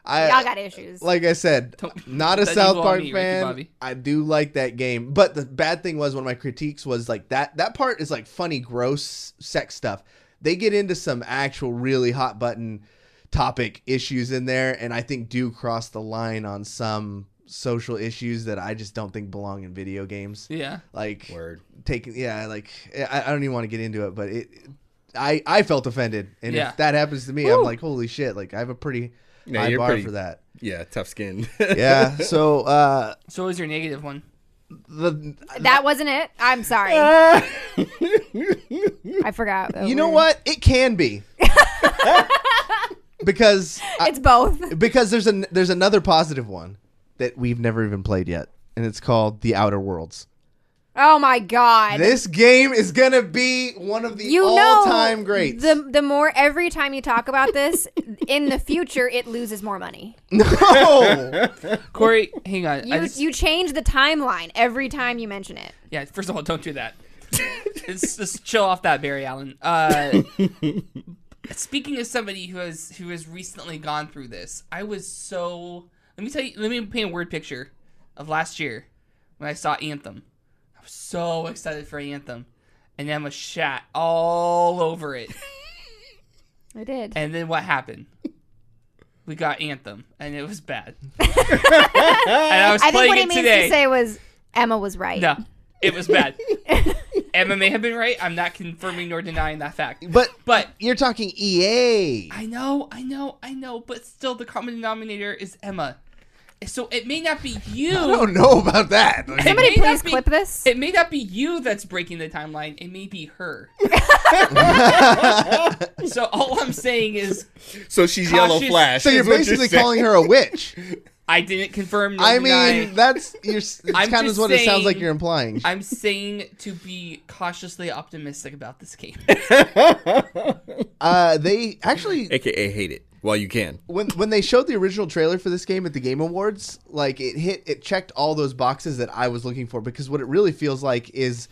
Y'all got issues. Like I said, not a South Park fan. Ricky I do like that game, but the bad thing was one of my critiques was like that part is like funny, gross sex stuff. They get into some actual really hot button topic issues in there, and I think do cross the line on some social issues that I just don't think belong in video games. Yeah. Like Word. I don't even want to get into it, but I felt offended, and if that happens to me, I'm like, holy shit! Like I have a pretty high bar for that. Yeah, tough skin. Yeah. So what was your negative one? That wasn't it. I'm sorry. I forgot. You know what? It can be. Because it's both. Because there's another positive one that we've never even played yet, and it's called The Outer Worlds. Oh my god. This game is going to be one of the all-time greats. The more every time you talk about this, in the future it loses more money. No. Cory, hang on. You change the timeline every time you mention it. Yeah, first of all, don't do that. Just chill off that, Barry Allen. Speaking of somebody who has recently gone through this, I was so... Let me paint a word picture of last year when I saw Anthem. I was so excited for Anthem. And Emma shat all over it. I did. And then what happened? We got Anthem, and it was bad. And I think what he means to say was Emma was right. No, it was bad. Emma may have been right. I'm not confirming nor denying that fact. But you're talking EA. I know. But still, the common denominator is Emma. So it may not be you. I don't know about that. Somebody please clip this. It may not be you that's breaking the timeline. It may be her. So all I'm saying is... So she's Yellow Flash. So you're basically calling her a witch. I didn't confirm nor I deny. mean, it's kind of what it sounds like you're implying. I'm saying to be cautiously optimistic about this game. They actually... AKA hate it while you can. When they showed the original trailer for this game at the Game Awards, like it checked all those boxes that I was looking for, because what it really feels like is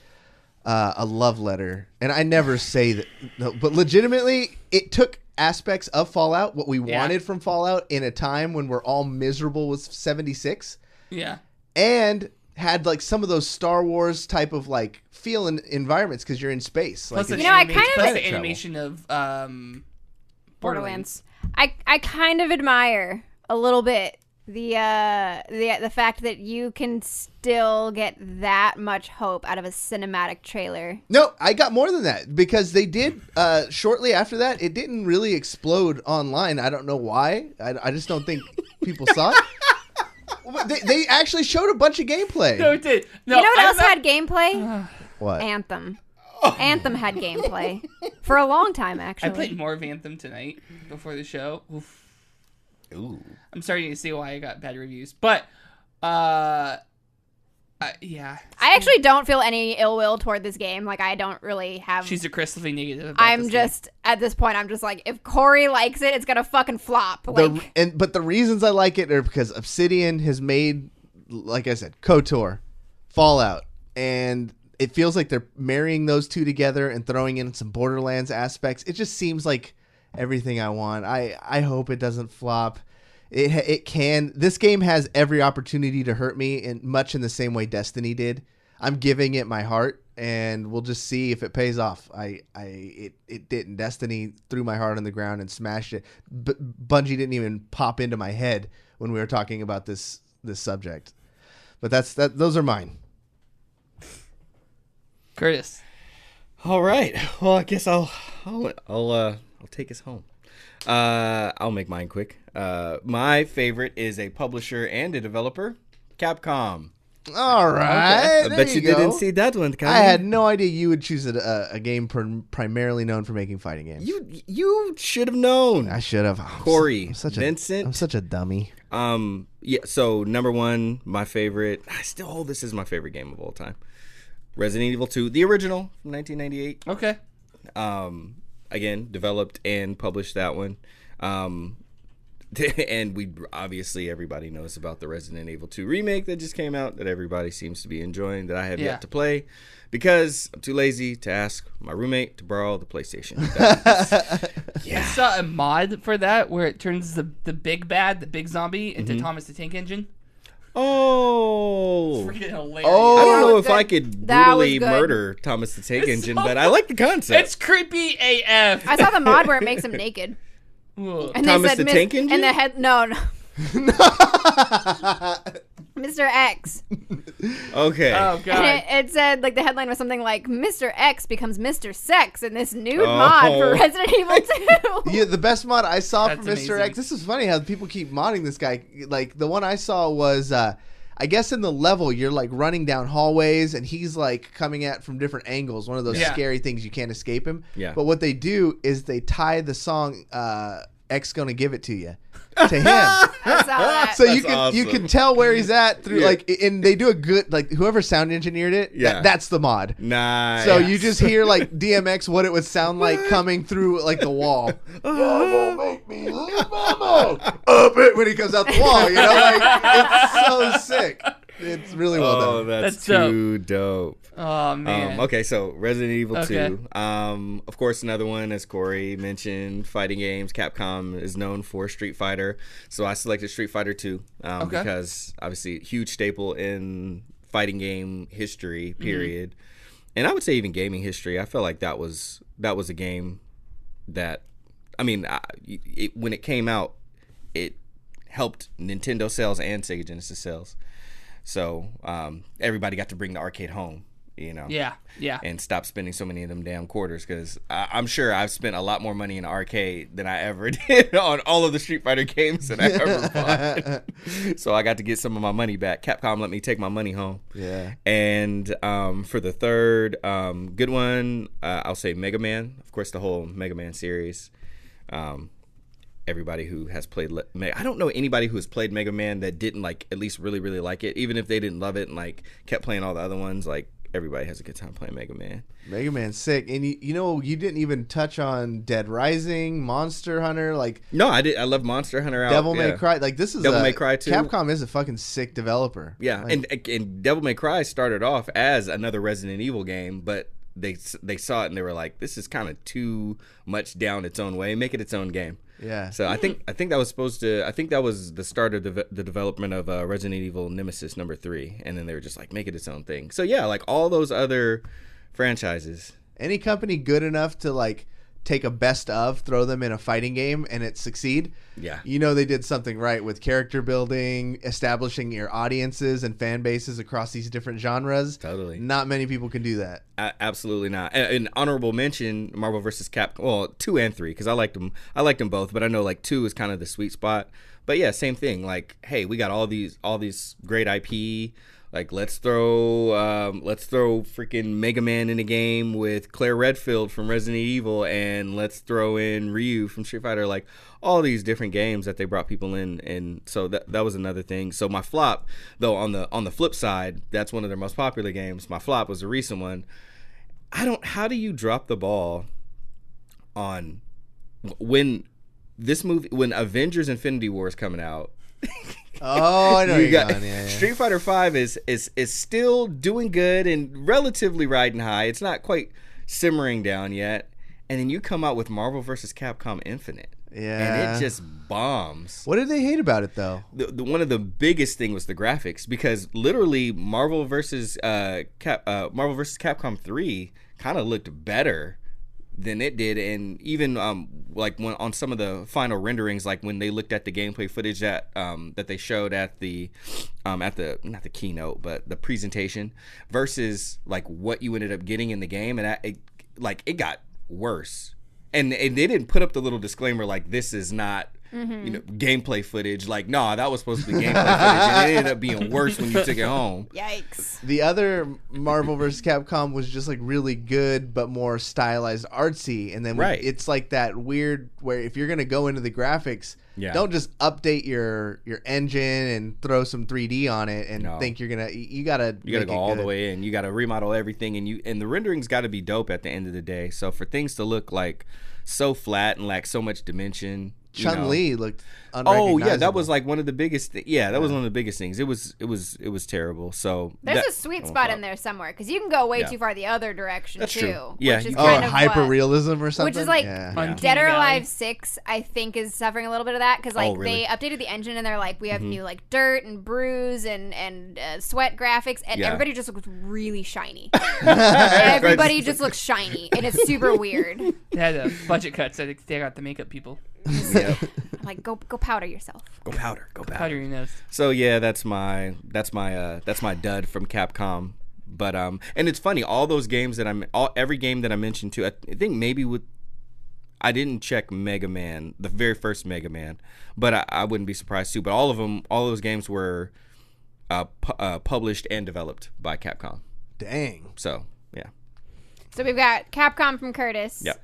a love letter. And I never say that, no, but legitimately, it took aspects of Fallout, what we wanted from Fallout in a time when we're all miserable with 76. Yeah. And had like some of those Star Wars type of like feel in environments because you're in space. Plus like the I kind of plus the animation of Borderlands. I kind of admire a little bit the fact that you can still get that much hope out of a cinematic trailer. No, I got more than that because they did shortly after that. It didn't really explode online. I don't know why. I just don't think people saw it. They actually showed a bunch of gameplay. No, it did. No, you know what else had gameplay? What? Anthem. Anthem had gameplay for a long time, actually. I played more of Anthem tonight before the show. Oof. Ooh. I'm starting to see why I got bad reviews, but yeah. I actually don't feel any ill will toward this game. Like, I don't really have. She's a crystalline negative. I'm just at this point. I'm just like, if Cory likes it, it's gonna fucking flop. But the reasons I like it are because Obsidian has made, like I said, KOTOR, Fallout, and it feels like they're marrying those two together and throwing in some Borderlands aspects. It just seems like everything I want. I hope it doesn't flop. It can. This game has every opportunity to hurt me, in much in the same way Destiny did. I'm giving it my heart, and we'll just see if it pays off. It didn't. Destiny threw my heart on the ground and smashed it. Bungie didn't even pop into my head when we were talking about this subject. But those are mine. Curtis. All right. Well, I guess I'll take us home. I'll make mine quick. My favorite is a publisher and a developer, Capcom. All right. Okay. I bet you didn't see that one coming. I had no idea you would choose a game primarily known for making fighting games. You should have known. I should have. Cory, Vincent. I'm such a dummy. Yeah. So number one, my favorite. I still hold this as my favorite game of all time. Resident Evil 2, the original from 1998. Okay. Again, developed and published that one. And obviously everybody knows about the Resident Evil 2 remake that just came out that everybody seems to be enjoying, that I have yet to play because I'm too lazy to ask my roommate to borrow the PlayStation. I saw a mod for that where it turns the big bad, the big zombie, into Thomas the Tank Engine. Oh, freaking hilarious! I don't know if I could brutally murder Thomas the Tank Engine, but I like the concept. It's creepy AF. I saw the mod where it makes him naked. And Thomas the Tank Engine? And the head, no. Mr. X. Okay. Oh, God. And it said, like, the headline was something like, Mr. X becomes Mr. Sex in this nude mod for Resident Evil 2. Yeah, the best mod I saw That's for Mr. amazing. X, this is funny how people keep modding this guy. Like, the one I saw was, I guess in the level, you're, like, running down hallways, and he's, like, coming at from different angles. One of those scary things you can't escape him. Yeah. But what they do is they tie the song, X Gonna Give It to You. To him. I saw that. So That's you can tell where he's at through like, and they do a good, like, whoever sound engineered it, that's the mod. Nice. So you just hear like DMX what it would sound like coming through like the wall. Make me lose my mind. When he comes out the wall, you know, like, it's so sick. It's really well done. Oh, that's too dope. Oh, man. Okay, so Resident Evil 2. Of course, another one, as Cory mentioned, fighting games. Capcom is known for Street Fighter. So I selected Street Fighter 2 because, obviously, huge staple in fighting game history, period. And I would say even gaming history. I felt like that was a game that, I mean, when it came out, it helped Nintendo sales and Sega Genesis sales. So everybody got to bring the arcade home, you know. Yeah. And stop spending so many of them damn quarters, because I'm sure I've spent a lot more money in an arcade than I ever did on all of the Street Fighter games that I ever bought. So I got to get some of my money back. Capcom let me take my money home. Yeah. And for the third good one, I'll say Mega Man. Of course, the whole Mega Man series. Everybody who has played I don't know anybody who has played Mega Man that didn't like at least really, really like it. Even if they didn't love it and like kept playing all the other ones, like everybody has a good time playing Mega Man. Mega Man's sick. And you know, you didn't even touch on Dead Rising, Monster Hunter, like no, I did. I love Monster Hunter out. Devil May Cry. Like this is Devil May Cry 2. Capcom is a fucking sick developer. Yeah, like, and Devil May Cry started off as another Resident Evil game, but they saw it and they were like, this is kind of too much down its own way. Make it its own game. Yeah. So I think that was the start of the development of Resident Evil Nemesis number 3, and then they were just like, make it its own thing. So yeah, like all those other franchises. Any company good enough to like take a best of, throw them in a fighting game, and it succeed, you know they did something right with character building, establishing your audiences and fan bases across these different genres. Totally. Not many people can do that. Absolutely not. An honorable mention, Marvel vs. Capcom. Well, 2 and 3, because I liked them both, but I know like 2 is kind of the sweet spot. But yeah, same thing. Like, hey, we got all these great IP. Like, let's throw freaking Mega Man in a game with Claire Redfield from Resident Evil, and let's throw in Ryu from Street Fighter. Like, all these different games that they brought people in, and so that was another thing. So my flop, though, on the flip side, that's one of their most popular games. My flop was a recent one. How do you drop the ball on when Avengers Infinity War is coming out? Oh, I know you got Street Fighter V is still doing good and relatively riding high. It's not quite simmering down yet. And then you come out with Marvel vs. Capcom Infinite. Yeah. And it just bombs. What did they hate about it, though? One of the biggest thing was the graphics, because literally Marvel vs. Capcom 3 kind of looked better than it did, and even like when on some of the final renderings, like when they looked at the gameplay footage that they showed at the not the keynote but the presentation versus like what you ended up getting in the game, and it got worse, and they didn't put up the little disclaimer like this is not gameplay footage. Like, nah, that was supposed to be gameplay footage, and it ended up being worse when you took it home. Yikes. The other Marvel vs. Capcom was just like really good but more stylized, artsy, and then it's like that weird where if you're gonna go into the graphics, don't just update your engine and throw some 3D on it and think you're gonna you gotta go all the way in. You gotta remodel everything, and the rendering's got to be dope at the end of the day. So for things to look like so flat and lack so much dimension. Chun-Li looked unrecognizable. Oh yeah, that was like one of the biggest. That was one of the biggest things. It was terrible. So there's a sweet spot in there somewhere, because you can go way too far the other direction too. True. Yeah, which is kind of hyper realism or something. Which is like Dead or Alive 6, I think, is suffering a little bit of that, because like they updated the engine and they're like, we have new like dirt and bruise and sweat graphics, and everybody just looks really shiny. Everybody just looks shiny, and it's super weird. They had budget cuts. They got the makeup people. Like go powder yourself. Go powder your nose. So yeah, that's my dud from Capcom. But and it's funny, all those games every game that I mentioned too. I think maybe I didn't check Mega Man, the very first Mega Man, but I wouldn't be surprised too. But all those games were published and developed by Capcom. Dang. So yeah. So we've got Capcom from Curtis. Yep.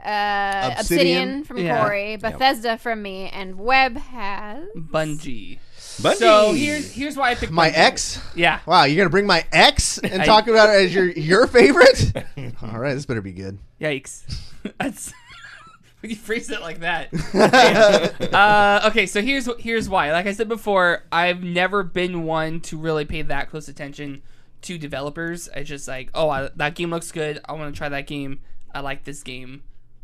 Obsidian from Cory, Bethesda from me, and Webb has Bungie. So here's why I picked my Bungie. ex. Yeah. Wow, you're gonna bring my ex and talk about it as your favorite? All right, this better be good. Yikes. That's you phrase it like that. Okay, so here's why. Like I said before, I've never been one to really pay that close attention to developers. It's just like, that game looks good. I want to try that game. I like this game.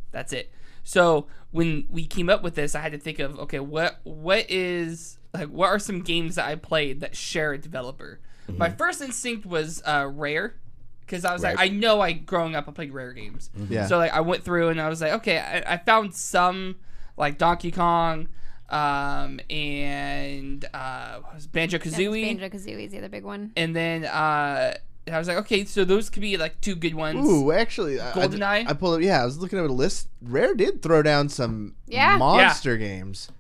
That's it. So when we came up with this, I had to think of, okay, what are some games that I played that share a developer? Mm-hmm. My first instinct was Rare, because I was like, I know growing up I played Rare games. Mm-hmm. Yeah. So like I went through and I was like, okay, I found some like Donkey Kong, and Banjo-Kazooie. Banjo-Kazooie is the other big one. And then I was like, okay, so those could be like two good ones. Ooh, actually, GoldenEye. I pulled up. Yeah, I was looking at a list. Rare did throw down some monster games.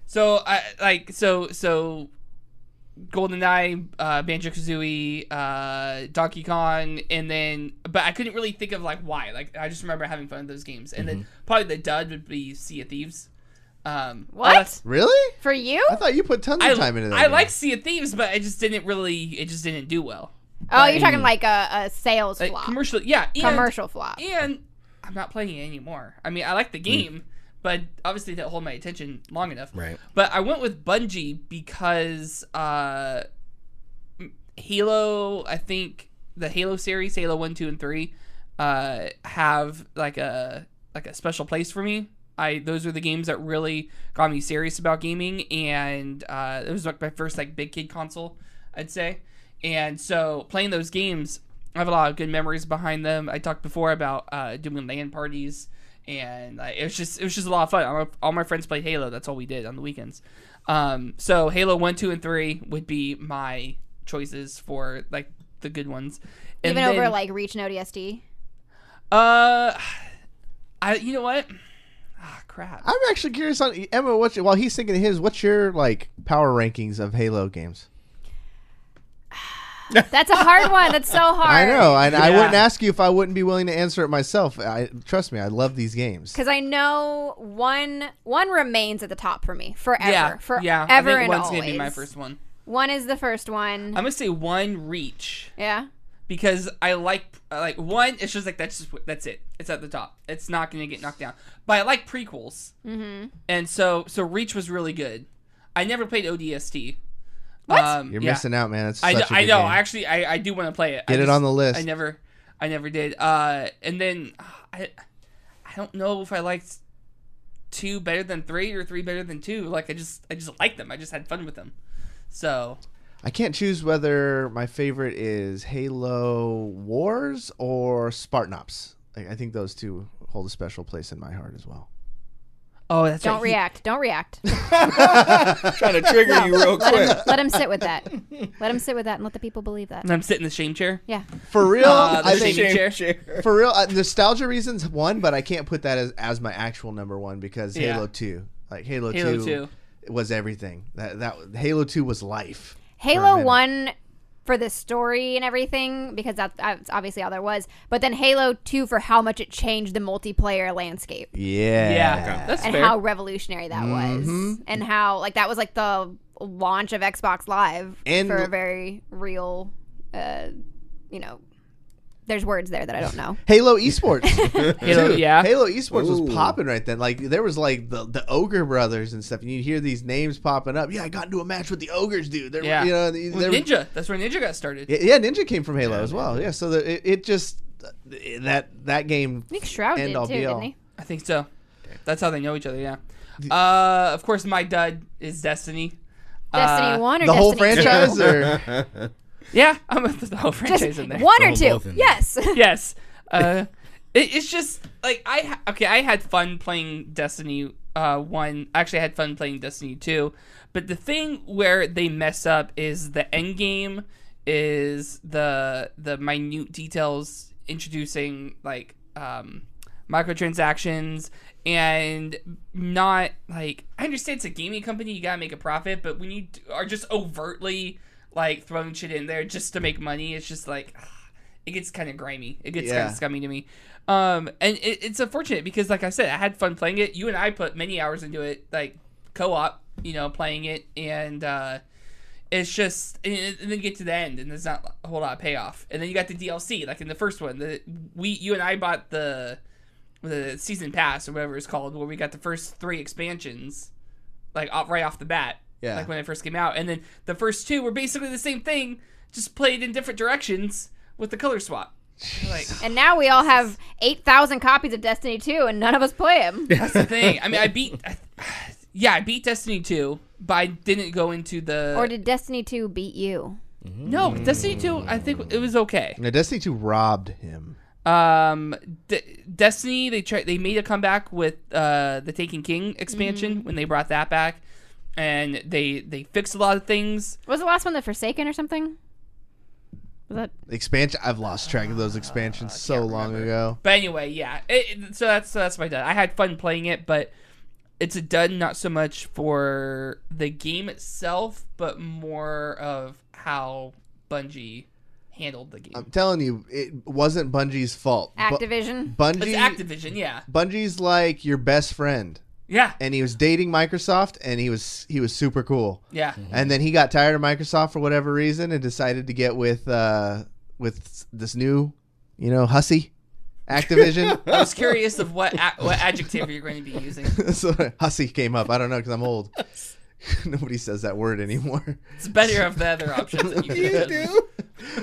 So so GoldenEye, Banjo-Kazooie, Donkey Kong, and then, but I couldn't really think of like why. Like I just remember having fun with those games, and then probably the dud would be Sea of Thieves. What? Really? For you? I thought you put tons of time into that. I like Sea of Thieves, but it just didn't do well. Oh, you're talking like a sales flop. Commercial flop. And I'm not playing it anymore. I mean, I like the game, but obviously it didn't hold my attention long enough. Right. But I went with Bungie because Halo, I think the Halo series, Halo 1, 2, and 3, have like a special place for me. Those are the games that really got me serious about gaming, and it was like my first like big kid console, I'd say. And so playing those games, I have a lot of good memories behind them. I talked before about doing LAN parties and it was just a lot of fun. All my friends played Halo. That's all we did on the weekends. So Halo 1, 2, and 3 would be my choices for like the good ones. And even over like Reach and ODST. You know what? Ah, crap. I'm actually curious on Emma. While he's thinking of his, what's your like power rankings of Halo games? That's a hard one. That's so hard. I know. I wouldn't ask you if I wouldn't be willing to answer it myself. Trust me, I love these games. Because I know one remains at the top for me forever. Yeah, forever I think and one's always. gonna be my first one. One is the first one. I'm gonna say 1 Reach. Yeah. Because I like 1. It's just like that's it. It's at the top. It's not gonna get knocked down. But I like prequels. Mm-hmm. And so Reach was really good. I never played ODST. What? You're missing out, man. It's I such a know. good game. Actually, I do want to play it. Get it on the list. I never did. And then I don't know if I liked 2 better than 3 or 3 better than 2. Like I just like them. I just had fun with them. So I can't choose whether my favorite is Halo Wars or Spartan Ops. I think those two hold a special place in my heart as well. Oh, that's Don't react. Don't react. Trying to trigger you real quick. Let him sit with that. Let him sit with that and let the people believe that. And I'm sitting in the shame chair. Yeah. For real, The shaming chair. For real, nostalgia reasons one, but I can't put that as my actual number one because Halo 2, like Halo 2 was everything. That Halo 2 was life. Halo 1 for the story and everything, because that's obviously all there was. But then Halo 2 for how much it changed the multiplayer landscape. Yeah. That's and fair. how revolutionary that was. And how, like, that was like the launch of Xbox Live And for a very real, there's words there that I don't know. Halo Esports. Halo Esports Ooh. was popping right then. Like there was like the Ogre brothers and stuff. And you'd hear these names popping up. Yeah, I got into a match with the Ogres, dude. They're, Ninja. That's where Ninja got started. Yeah, Ninja came from Halo as well. Yeah, so it just that game. I think Shroud did too, didn't he? I think so. That's how they know each other. Yeah. Of course, my dud is Destiny. Destiny 1 or the Destiny whole 2? franchise, or Yeah, I'm with the whole franchise in there. 1 or 2? Yes. Yes. It's just like I had fun playing Destiny 1. Actually, I had fun playing Destiny 2. But the thing where they mess up is the end game is the minute details introducing like microtransactions and not like I understand it's a gaming company, you gotta make a profit, but when you are just overtly like throwing shit in there just to make money, it's just like it gets kind of grimy. It gets kind of scummy to me. And it's unfortunate because, like I said, I had fun playing it. You and I put many hours into it, like co-op, playing it, and it's just, and then you get to the end, and there's not a whole lot of payoff. And then you got the DLC, like in the first one. You and I bought the season pass or whatever it's called, where we got the first 3 expansions, like right off the bat. Yeah. Like when it first came out. And then the first 2 were basically the same thing, just played in different directions with the color swap. Like, and now we all have 8,000 copies of Destiny 2 and none of us play them. That's the thing. I mean, I beat Destiny 2, but I didn't go into the... Or did Destiny 2 beat you? No, Destiny 2, I think it was okay. No, Destiny 2 robbed him. Destiny, they made a comeback with the Taken King expansion when they brought that back. And they fixed a lot of things. Was the last one the Forsaken or something? Was that expansion? I've lost track of those expansions so long ago. But anyway, yeah. So that's my dud. I had fun playing it, but it's a dud not so much for the game itself, but more of how Bungie handled the game. I'm telling you, it wasn't Bungie's fault. Activision? Bungie. It's Activision, yeah. Bungie's like your best friend. Yeah. And he was dating Microsoft, and he was super cool. Yeah. And then he got tired of Microsoft for whatever reason and decided to get with this new, hussy, Activision. I was curious of what adjective you're going to be using. So hussy came up. I don't know because I'm old. Nobody says that word anymore. It's better of the other options that you do.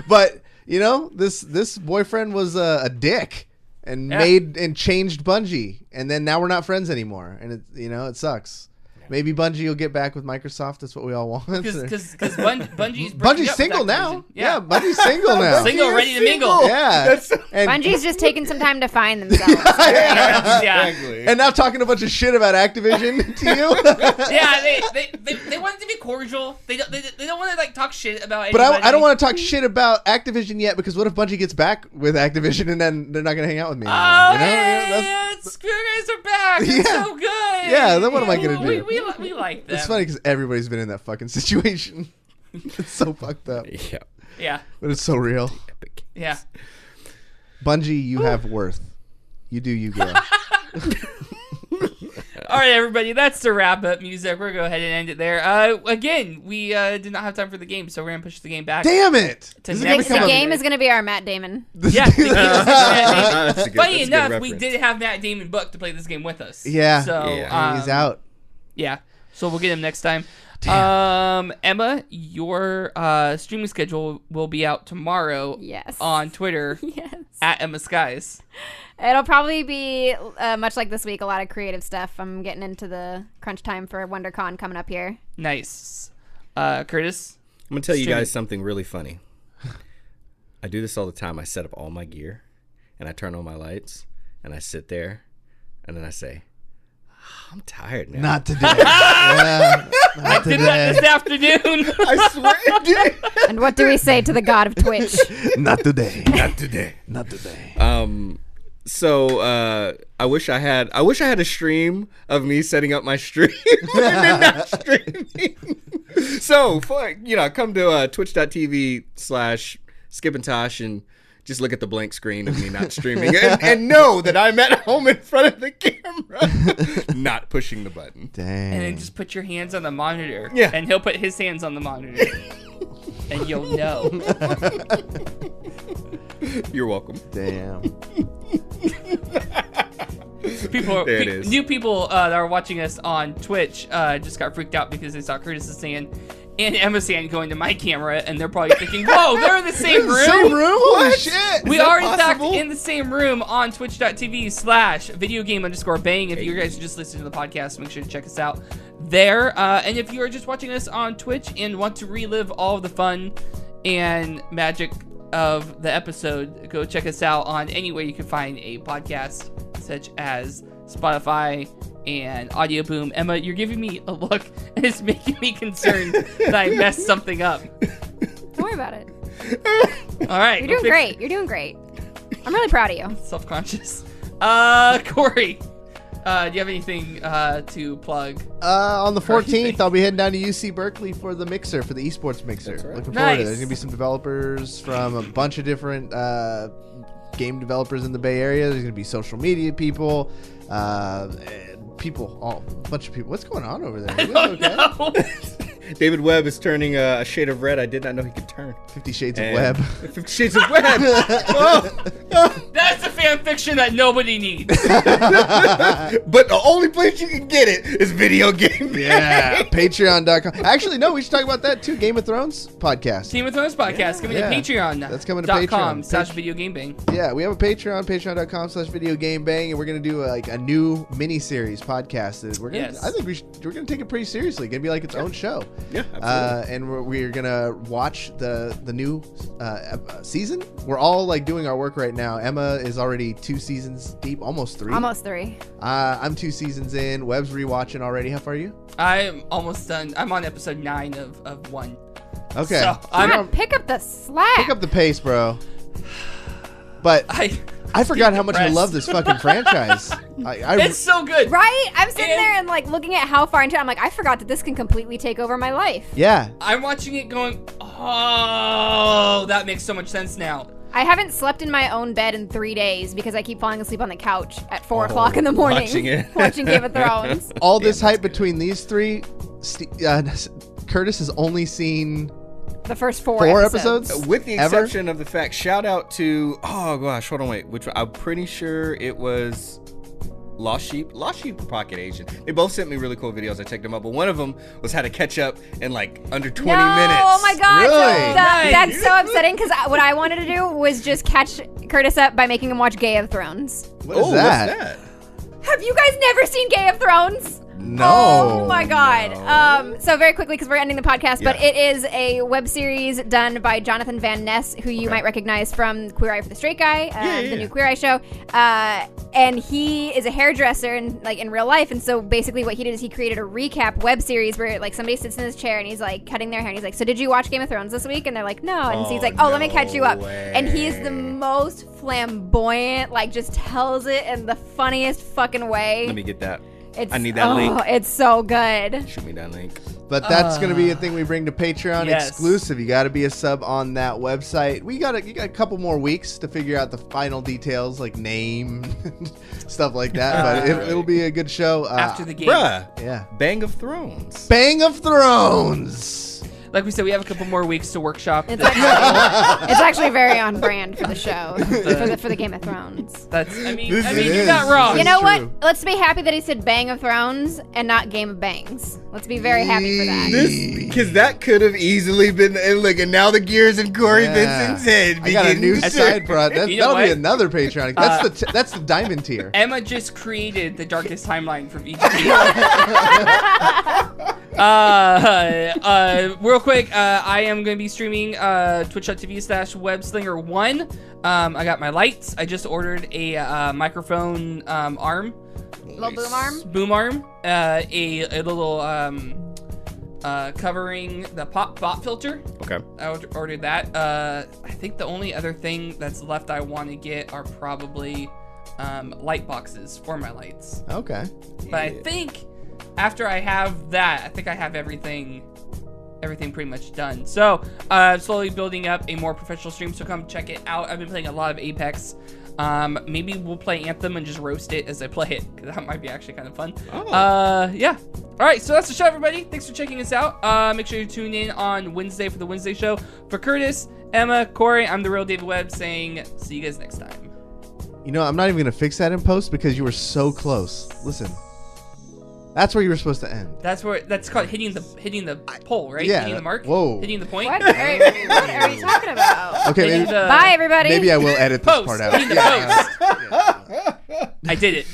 But this boyfriend was a dick. And made and changed Bungie, and then now we're not friends anymore, and it sucks. Maybe Bungie will get back with Microsoft. That's what we all want. Because Bungie's single now. Yeah, Bungie's single now. Single, ready to mingle. Yeah. And Bungie's just taking some time to find themselves. Exactly. And now talking a bunch of shit about Activision to you. Yeah, they want it to be cordial. They don't want to like talk shit about But anybody. I don't want to talk shit about Activision yet, because what if Bungie gets back with Activision and then they're not going to hang out with me anymore? Oh, you know? hey, you guys are back. It's so good. Yeah, then what am I going to do? We like that. It's funny because everybody's been in that fucking situation. It's so fucked up. Yeah. Yeah. But it's so real. Yeah. Bungie, you have worth. You do you, girl. All right, everybody, that's the wrap-up music. We're going to go ahead and end it there. Again, we did not have time for the game, so we're going to push the game back. Damn it! To The next game is going to be our Matt Damon. Yeah. That's a good- Funny that's a good enough, we reference. did have Matt Damon booked to play this game with us. Yeah. So He's out. Yeah. So we'll get him next time. Emma, your streaming schedule will be out tomorrow. Yes. On Twitter. Yes. At Emmaskies. It'll probably be much like this week, a lot of creative stuff. I'm getting into the crunch time for WonderCon coming up here. Nice. Curtis? I'm going to tell you guys something really funny. I do this all the time. I set up all my gear, and I turn on my lights, and I sit there, and then I say, I'm tired now. Not today. Yeah, I did that this afternoon. I swear you did. And what do we say to the god of Twitch? Not today. Not today. Not today. So I wish I had a stream of me setting up my stream and then not streaming. So come to twitch.tv/skipandtosh and just look at the blank screen of me not streaming and know that I'm at home in front of the camera, not pushing the button. Dang. And then just put your hands on the monitor. Yeah. And he'll put his hands on the monitor. And you'll know. You're welcome. Damn. New people that are watching us on Twitch just got freaked out because they saw Curtis's hand and Emma's hand going to my camera, and they're probably thinking, "Whoa, they're in the same room." Same room? Holy shit! We are in fact in the same room on twitch.tv/videogame_bang. If you guys are just listening to the podcast, make sure to check us out there. And if you are just watching us on Twitch and want to relive all of the fun and magic of the episode, go check us out on anywhere you can find a podcast, such as Spotify and Audio Boom. Emma, you're giving me a look and it's making me concerned that I messed something up. Don't worry about it. All right. You're doing great. You're doing great. I'm really proud of you. Self-conscious. Corey, do you have anything to plug? On the 14th, I'll be heading down to UC Berkeley for the Mixer, for the Esports Mixer. That's right. Looking forward to it. Nice. There's going to be some developers from a bunch of different game developers in the Bay Area. There's going to be social media people, a bunch of people. What's going on over there? I don't know. David Webb is turning a shade of red I did not know he could turn. 50 Shades of And Web. 50 Shades of Web. That's a fan fiction that nobody needs. But the only place you can get it is Video Game Bang. Yeah, patreon.com. Actually, no, we should talk about that too. Game of Thrones podcast. Game of Thrones podcast coming to Patreon. That's coming to Patreon. .com/videogamebang. Yeah, we have a Patreon, patreon.com/videogamebang, and we're gonna do a new mini-series podcast. That we're gonna, Yes. I think we're gonna take it pretty seriously. Gonna be like its own show. Yeah, absolutely. And we're gonna watch the new season. We're all like doing our work right now. Emma is already 2 seasons deep, almost 3. Almost 3. I'm 2 seasons in. Webb's rewatching already. How far are you? I'm almost done. I'm on episode 9 of 1. Okay. So, Pick up the slack. Pick up the pace, bro. But I forgot how much I love this fucking franchise. It's so good. Right? I'm sitting there and like looking at how far into it. I'm like, I forgot that this can completely take over my life. Yeah. I'm watching it going, oh, that makes so much sense now. I haven't slept in my own bed in 3 days because I keep falling asleep on the couch at 4 o'clock in the morning. Watching Game of Thrones. All this hype between these 3, Curtis has only seen the first 4 episodes. With the exception of the fact, shout out to, oh gosh, hold on, wait, which I'm pretty sure it was Lost Sheep Pocket Asian. They both sent me really cool videos. I checked them out, but one of them was how to catch up in like under 20 minutes. Oh my god, Really? That's so upsetting because what I wanted to do was just catch Curtis up by making him watch Game of Thrones. What is that? What's that? Have you guys never seen Game of Thrones? No. Oh my god. So very quickly, because we're ending the podcast, but it is a web series done by Jonathan Van Ness, who you might recognize from Queer Eye for the Straight Guy, the new Queer Eye show. And he is a hairdresser in real life, and so basically what he did is he created a recap web series where like somebody sits in his chair and he's like cutting their hair, and he's like, "So did you watch Game of Thrones this week?" And they're like, "No." And so he's like, "Oh, let me catch you up." And he's the most flamboyant, like just tells it in the funniest fucking way. Let me get that. I need that link. It's so good. Shoot me that link. But that's going to be a thing we bring to Patreon exclusive. You got to be a sub on that website. You got a couple more weeks to figure out the final details, like name, stuff like that. But it'll be a good show. After the game. Yeah. Bang of Thrones. Bang of Thrones. Like we said, we have a couple more weeks to workshop. It's actually very on brand for the show, for the Game of Thrones. I mean, you're not wrong. You know what? Let's be happy that he said Bang of Thrones and not Game of Bangs. Let's be very happy for that. Because that could have easily been. And look, and now the gears in Corey Vincent's head. I got a new side project. That'll be another Patreon. That's the diamond tier. Emma just created the darkest timeline for VGB. Real quick, I am going to be streaming twitch.tv/webslinger1. I got my lights. I just ordered a microphone arm. Little boom arm? Boom arm. A little covering the pop filter. Okay. I ordered that. I think the only other thing that's left I want to get are probably light boxes for my lights. Okay. But I think after I have that, I think I have everything pretty much done. So, slowly building up a more professional stream, so come check it out. I've been playing a lot of Apex. Maybe we'll play Anthem and just roast it as I play it, because that might be actually kind of fun. Yeah. All right, so that's the show, everybody. Thanks for checking us out. Make sure you tune in on Wednesday for the Wednesday show. For Curtis, Emma, Corey, I'm the real David Webb saying see you guys next time. You know, I'm not even going to fix that in post because you were so close. Listen. That's where you were supposed to end. That's called hitting the pole, right? Yeah. Hitting the mark. Whoa. Hitting the point. What are you talking about? Okay. Bye, everybody. Maybe I will edit this post. part out. Hitting the post. I did it.